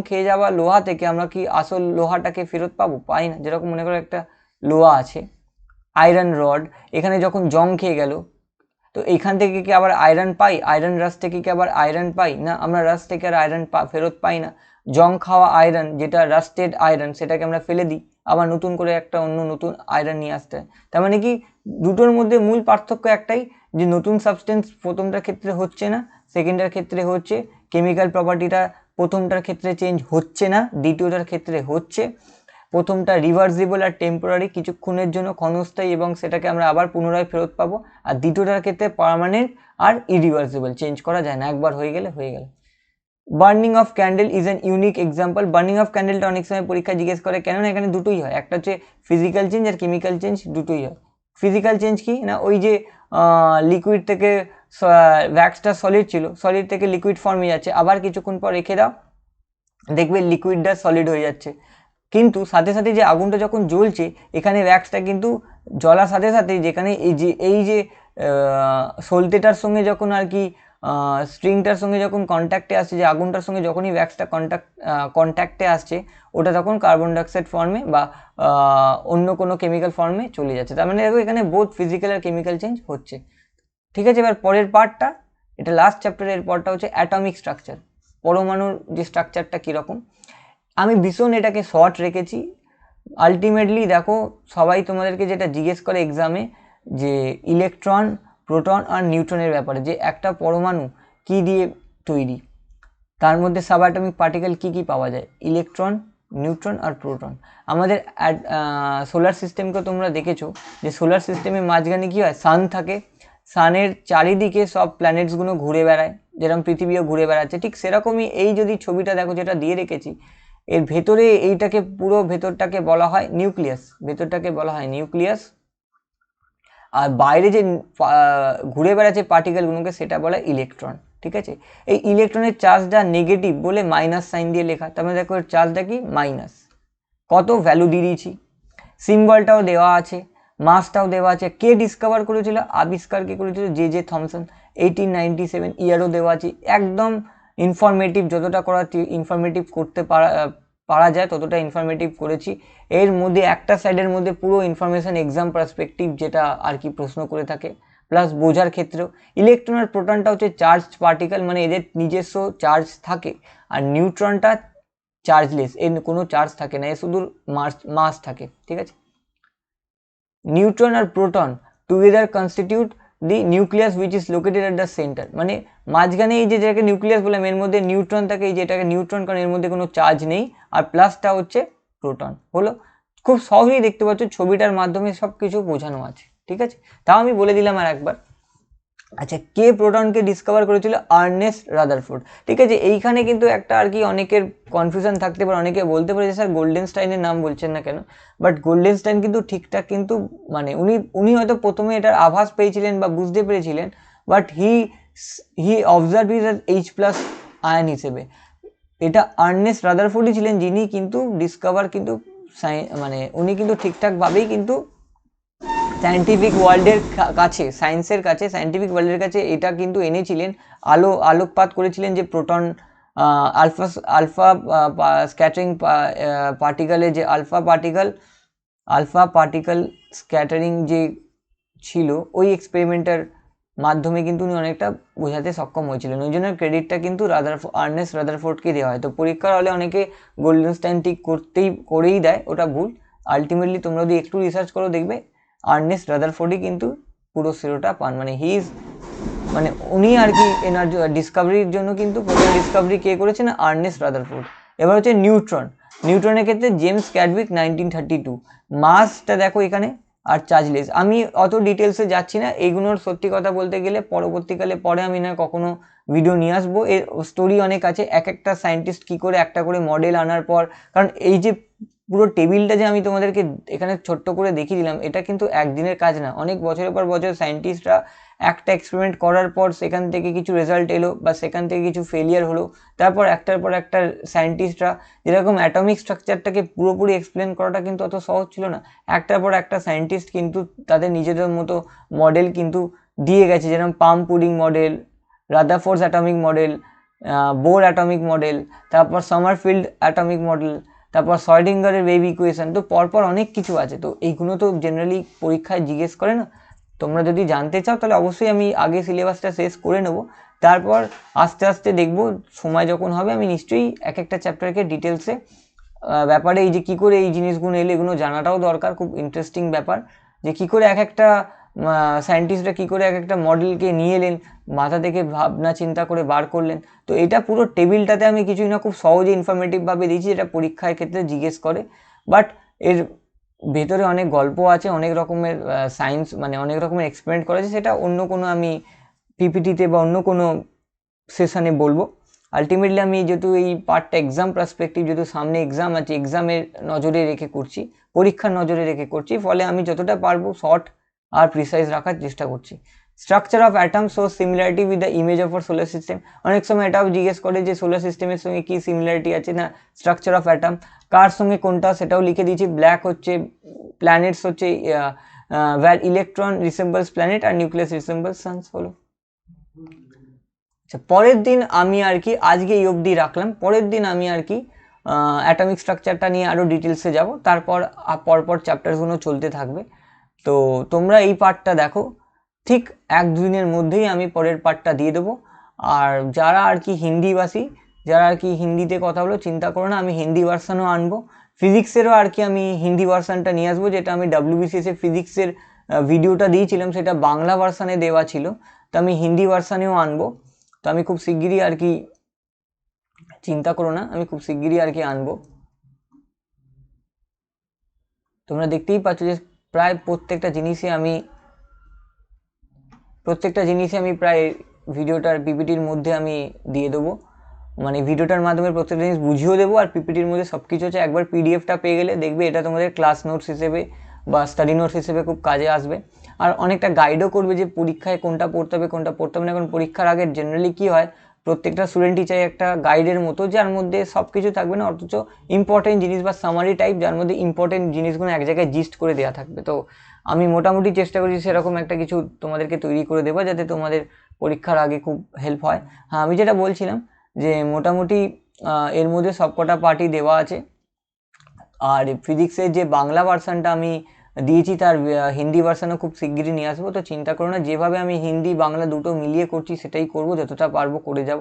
খেয়ে যাওয়া লোহা থেকে আমরা কি আসল লোহাটাকে ফেরত পাই না। যেরকম মনে করো একটা লোহা আছে, আয়রন রড, এখানে যখন জং খেয়ে গেল, তো এইখান থেকে কি আবার আয়রন পাই, আয়রন রাস্ট থেকে কি আবার আয়রন পাই না, আমরা রাস্ট থেকে আর আয়রন ফেরত পাই না। জং খাওয়া আয়রন, যেটা রাস্টেড আয়রন, সেটাকে আমরা ফেলে দিই, আবার নতুন করে একটা অন্য নতুন আয়রন নিয়ে আসতে হয়। তার মানে কি, দুটোর মধ্যে মূল পার্থক্য একটাই, যে নতুন সাবস্টেন্স প্রথমটার ক্ষেত্রে হচ্ছে না, সেকেন্ডটার ক্ষেত্রে হচ্ছে। কেমিক্যাল প্রপার্টিটা প্রথমটার ক্ষেত্রে চেঞ্জ হচ্ছে না, দ্বিতীয়টার ক্ষেত্রে হচ্ছে। প্রথমটা রিভার্সিবল আর টেম্পোরারি, কিছুক্ষণের জন্য ক্ষণস্থায়ী, এবং সেটাকে আমরা আবার পুনরায় ফেরত পাবো। আর দ্বিতীয়টার ক্ষেত্রে পার্মানেন্ট আর ইরিভার্সিবল, চেঞ্জ করা যায় না, একবার হয়ে গেলে হয়ে গেল। Burning of candle is an unique example. Burning of ক্যান্ডেলটা অনেক সময় পরীক্ষা জিজ্ঞেস করে, কেননা এখানে দুটোই হয়, একটা হচ্ছে ফিজিক্যাল চেঞ্জ আর কেমিক্যাল চেঞ্জ, দুটোই হয়। ফিজিক্যাল চেঞ্জ কি না, ওই যে লিকুইড থেকে ভ্যাক্সটা সলিড ছিল, সলিড থেকে লিকুইড ফর্মে যাচ্ছে, আবার কিছুক্ষণ পর রেখে দাও, দেখবে লিকুইডটা সলিড হয়ে যাচ্ছে। কিন্তু সাথে সাথে যে আগুনটা যখন জ্বলছে, এখানে ভ্যাক্সটা কিন্তু জ্বলার সাথে সাথে, যেখানে এই যে সলতেটার সঙ্গে যখন আর কি স্ট্রিংটার সঙ্গে যখন কন্ট্যাক্টে আসছে, যে আগুনটার সঙ্গে যখনই ভ্যাক্সটা কন্ট্যাক্টে আসছে, ওটা তখন কার্বন ডাইঅক্সাইড ফর্মে বা অন্য কোনো কেমিক্যাল ফর্মে চলে যাচ্ছে। তার মানে দেখো এখানে বোথ ফিজিক্যাল আর কেমিক্যাল চেঞ্জ হচ্ছে। ঠিক আছে, এবার পরের পার্টটা, এটা লাস্ট চ্যাপ্টারের পরটা হচ্ছে অ্যাটমিক স্ট্রাকচার, পরমাণুর যে স্ট্রাকচারটা কীরকম। আমি ভীষণ এটাকে শর্ট রেখেছি। আলটিমেটলি দেখো, সবাই তোমাদেরকে যেটা জিজ্ঞেস করে এক্সামে, যে ইলেকট্রন, প্রোটন আর নিউট্রনের ব্যাপারে, যে একটা পরমাণু কি দিয়ে তৈরি, তার মধ্যে সাবঅ্যাটমিক পার্টিকেল কি পাওয়া যায়, ইলেকট্রন, নিউট্রন আর প্রোটন। আমাদের সোলার সিস্টেমকে তোমরা দেখেছো যে সোলার সিস্টেমের মাঝখানে কি হয়, সান থাকে, সানের চারিদিকে সব প্ল্যানেটসগুলো ঘুরে বেড়ায়, যেরকম পৃথিবীও ঘুরে বেড়াচ্ছে, ঠিক সেরকমই এই যদি ছবিটা দেখো যেটা দিয়ে রেখেছি, এর ভেতরে এইটাকে পুরো ভেতরটাকে বলা হয় নিউক্লিয়াস, ভেতরটাকে বলা হয় নিউক্লিয়াস, আর বাইরে যে ঘুরে বেড়াচ্ছে পার্টিকেলগুলোকে সেটা বলা ইলেকট্রন। ঠিক আছে, এই ইলেকট্রনের চার্জটা নেগেটিভ বলে মাইনাস সাইন দিয়ে লেখা, তার মানে দেখো এর চার্জটা কি মাইনাস। কত ভ্যালু দিয়ে দিয়েছি, সিম্বলটাও দেওয়া আছে, মাসটাও দেওয়া আছে, কে ডিসকভার করেছিল, আবিষ্কার কে করেছিল, জে থমসন, 1897, ইয়ারও দেওয়া আছে। একদম ইনফরমেটিভ, যতটা করা ইনফরমেটিভ করতে পারা যায় ততটা ইনফরমেটিভ করেছি। এর মধ্যে একটা সাইডের মধ্যে পুরো ইনফরমেশন এক্সাম পার্সপেক্টিভ যেটা আর কি প্রশ্ন করে থাকে, প্লাস বোঝার ক্ষেত্রেও। ইলেকট্রন আর প্রোটনটা হচ্ছে চার্জ পার্টিকেল, মানে এদের নিজস্ব চার্জ থাকে, আর নিউট্রনটা চার্জলেস, এর কোনো চার্জ থাকে না, এর শুধু মাস থাকে। ঠিক আছে, নিউট্রন আর proton together constitute the nucleus which is located at the centre, মানে মাঝখানে এই যে যেটাকে নিউক্লিয়াস বললাম এর মধ্যে নিউট্রন থাকে, এই যেটাকে নিউট্রন, কারণ এর মধ্যে কোনো চার্জ নেই, আর প্লাসটা হচ্ছে প্রোটন। হলো, খুব সহজেই দেখতে পাচ্ছ ছবিটার মাধ্যমে সব কিছু বোঝানো আছে। ঠিক আছে, তাও আমি বলে দিলাম আর একবার। আচ্ছা, কে প্রোটনকে ডিসকভার করেছিল, আর্নেস্ট রাদারফোর্ড। ঠিক আছে, এইখানে কিন্তু একটা আর কি অনেকের কনফিউশন থাকতে পারে, অনেকে বলতে পারে যে স্যার গোল্ডেনস্টাইনের নাম বলছেন না কেন, বাট গোল্ডেনস্টাইন কিন্তু ঠিকঠাক কিন্তু মানে উনি হয়তো প্রথমে এটার আভাস পেয়েছিলেন বা বুঝতে পেরেছিলেন, but he observe is H+ ion হিসেবে। এটা আর্নেস্ট রাদারফোর্ডই ছিলেন যিনি কিন্তু ডিসকভার কিন্তু মানে উনি কিন্তু ঠিকঠাকভাবেই কিন্তু সায়েন্টিফিক ওয়ার্ল্ডের কাছে, সায়েন্সের কাছে, সায়েন্টিফিক ওয়ার্ল্ডের কাছে এটা কিন্তু এনেছিলেন, আলোকপাত করেছিলেন যে প্রোটন আলফা স্ক্যাটারিং পার্টিকেলের যে আলফা পার্টিকেল স্ক্যাটারিং যে ছিল ওই এক্সপেরিমেন্টের মাধ্যমে কিন্তু উনি অনেকটা বোঝাতে সক্ষম হয়েছিলেন, ওই জন্য ক্রেডিটটা কিন্তু আর্নেস্ট রাদারফোর্ডকে দেওয়া হয়। তো পরীক্ষার হলে অনেকে গোল্ডেনস্টাইন ঠিক করেই দেয়, ওটা ভুল। আলটিমেটলি তোমরা যদি একটু রিসার্চ করো দেখবে আর্নেস্ট রাদারফোর্ডই কিন্তু পুরো শ্রেয়টা পান, মানে উনি আর কি এনার ডিসকভারির জন্য কিন্তু প্রথম ডিসকভারি কে করেছেন, আর্নেস্ট রাদারফোর্ড। এবার হচ্ছে নিউট্রনের ক্ষেত্রে জেমস ক্যাডউইক 1932। মাসটা দেখো এখানে, আর চার্জলেস। আমি অত ডিটেলসে যাচ্ছি না, এইগুলোর সত্যি কথা বলতে গেলে পরবর্তীকালে পরে আমি না কখনো ভিডিও নিয়ে আসবো, এর স্টোরি অনেক আছে, এক একটা সায়েন্টিস্ট কী করে একটা করে মডেল আনার পর, কারণ এই যে পুরো টেবিলটা যে আমি তোমাদেরকে এখানে ছোট্ট করে দেখিয়ে দিলাম, এটা কিন্তু একদিনের কাজ না, অনেক বছরের পর বছর সায়েন্টিস্টরা একটা এক্সপেরিমেন্ট করার পর সেখান থেকে কিছু রেজাল্ট এলো বা সেখান থেকে কিছু ফেলিয়ার হলো, তারপর একটার পর একটা সায়েন্টিস্টরা, যেরকম অ্যাটমিক স্ট্রাকচারটাকে পুরোপুরি এক্সপ্লেন করাটা কিন্তু অত সহজ ছিল না, একটার পর একটা সায়েন্টিস্ট কিন্তু তাদের নিজেদের মতো মডেল কিন্তু দিয়ে গেছে, যেরকম plum pudding model, Rutherford atomic model, Bohr atomic model, তারপর সামারফিল্ড অ্যাটমিক মডেল, তারপর শর্ডিঙ্গারের ওয়েভ ইকুয়েশন, তো পরপর অনেক কিছু আছে। তো এইগুলো তো জেনারেলি পরীক্ষায় জিজ্ঞেস করে না, তোমরা যদি জানতে চাও তাহলে অবশ্যই আমি আগে সিলেবাসটা শেষ করে নেব, তারপর আস্তে আস্তে দেখব, সময় যখন হবে আমি নিশ্চয়ই এক একটা চ্যাপ্টারকে ডিটেলসে ব্যাপারে, এই যে কী করে এই জিনিসগুলো এলে এগুলো জানাটাও দরকার, খুব ইন্টারেস্টিং ব্যাপার, যে কী করে এক একটা সায়েন্টিস্টরা কী করে এক একটা মডেলকে নিয়ে এলেন, মাথা থেকে ভাবনা চিন্তা করে বার করলেন। তো এটা পুরো টেবিলটাতে আমি কিছুই না, খুব সহজে ইনফরমেটিভভাবে দিয়েছি, যেটা পরীক্ষার ক্ষেত্রে জিজ্ঞেস করে, বাট এর ভেতরে অনেক গল্প আছে, অনেক রকমের সায়েন্স, মানে অনেক রকমের এক্সপেরিমেন্ট করা আছে, সেটা অন্য কোনো আমি পিপিটিতে বা অন্য কোনো সেশনে বলবো। আলটিমেটলি আমি যেহেতু এই পার্টটা এক্সাম পার্সপেক্টিভ, যেহেতু সামনে এক্সাম আছে, এক্সামের নজরে রেখে করছি, পরীক্ষার নজরে রেখে করছি, ফলে আমি যতটা পারবো শর্ট আর প্রিসাইজ রাখার চেষ্টা করছি। Structure of atom shows similarity with the image of our solar system. অনেক সময় এটাও জিজ্ঞেস করে যে সোলার সিস্টেমের সঙ্গে কী সিমিলারিটি আছে, না স্ট্রাকচার অফ অ্যাটম কার সঙ্গে কোনটা সেটাও লিখে দিয়েছি। ব্ল্যাক হচ্ছে প্ল্যানেটস, হচ্ছে where electron resembles planet আর নিউক্লিয়াস resembles suns। হলো, আচ্ছা পরের দিন আমি আর কি আজকে এই অবধি রাখলাম, পরের দিন আমি আর কি অ্যাটমিক স্ট্রাকচারটা নিয়ে আরও ডিটেলসে যাব, তারপর পরপর চ্যাপ্টারগুলো চলতে থাকবে। তো তোমরা এই পার্টটা দেখো, ঠিক 1-2 দিনের মধ্যেই আমি পরের পার্টটা দিয়ে দেবো। আর যারা আর কি হিন্দিভাষী, যারা আর কি হিন্দিতে কথা বলো, চিন্তা করো না, আমি হিন্দি ভার্সানও আনবো, ফিজিক্সেরও আর কি আমি হিন্দি ভার্সানটা নিয়ে আসবো, যেটা আমি WBCS ফিজিক্সের ভিডিওটা দিয়েছিলাম সেটা বাংলা ভার্সানে দেওয়া ছিল, তো আমি হিন্দি ভার্সানেও আনবো। তো আমি খুব শিগগিরই আর কি চিন্তা করো না, আমি খুব শিগগিরই আর কি আনবো। তোমরা দেখতেই পাচ্ছ যে প্রায় প্রত্যেকটা জিনিসই আমি প্রায় ভিডিওটার পিপিটির মধ্যে আমি দিয়ে দেবো, মানে ভিডিওটার মাধ্যমে প্রত্যেকটা জিনিস বুঝিয়েও দেবো, আর পিপিটির মধ্যে সব কিছু হচ্ছে। একবার পিডিএফটা পেয়ে গেলে দেখবে এটা তোমাদের ক্লাস নোটস হিসেবে বা স্টাডি নোটস হিসেবে খুব কাজে আসবে। আর অনেকটা গাইডও করবে যে পরীক্ষায় কোনটা পড়তে হবে কোনটা পড়তে হবে না। এখন পরীক্ষার আগে জেনারেলি কী হয়, প্রত্যেকটা স্টুডেন্টই চাই একটা গাইডের মতো, যার মধ্যে সব কিছু থাকবে না, অথচ ইম্পর্টেন্ট জিনিস বা সামারি টাইপ, যার মধ্যে ইম্পর্টেন্ট জিনিসগুলো এক জায়গায় জিস্ট করে দেওয়া থাকবে। তো আমি মোটামুটি চেষ্টা করছি সেরকম একটা কিছু তোমাদেরকে তৈরি করে দেবো, যাতে তোমাদের পরীক্ষার আগে খুব হেল্প হয়। হ্যাঁ, আমি যেটা বলছিলাম যে মোটামুটি এর মধ্যে সবকটা পার্টই দেওয়া আছে। আর ফিজিক্সের যে বাংলা ভার্সানটা আমি দিয়েছি, তার হিন্দি ভার্সানও খুব শিগগিরই নিয়ে আসবো। তো চিন্তা করো না, যেভাবে আমি হিন্দি বাংলা দুটো মিলিয়ে করছি সেটাই করবো, যতটা পারবো করে যাব।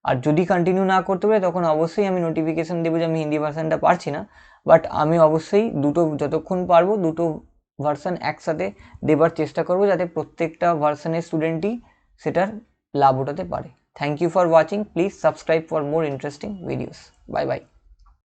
আর যদি কন্টিনিউ না করতে পারে তখন অবশ্যই আমি নোটিফিকেশান দেবো যে আমি হিন্দি ভার্সানটা পারছি না। বাট আমি অবশ্যই দুটো যতক্ষণ পারবো দুটো ভার্সান একসাথে দেবার চেষ্টা করবো, যাতে প্রত্যেকটা ভার্সানের স্টুডেন্টই সেটার লাভ উঠাতে পারে। Thank you for watching. Please subscribe for more interesting videos. Bye by.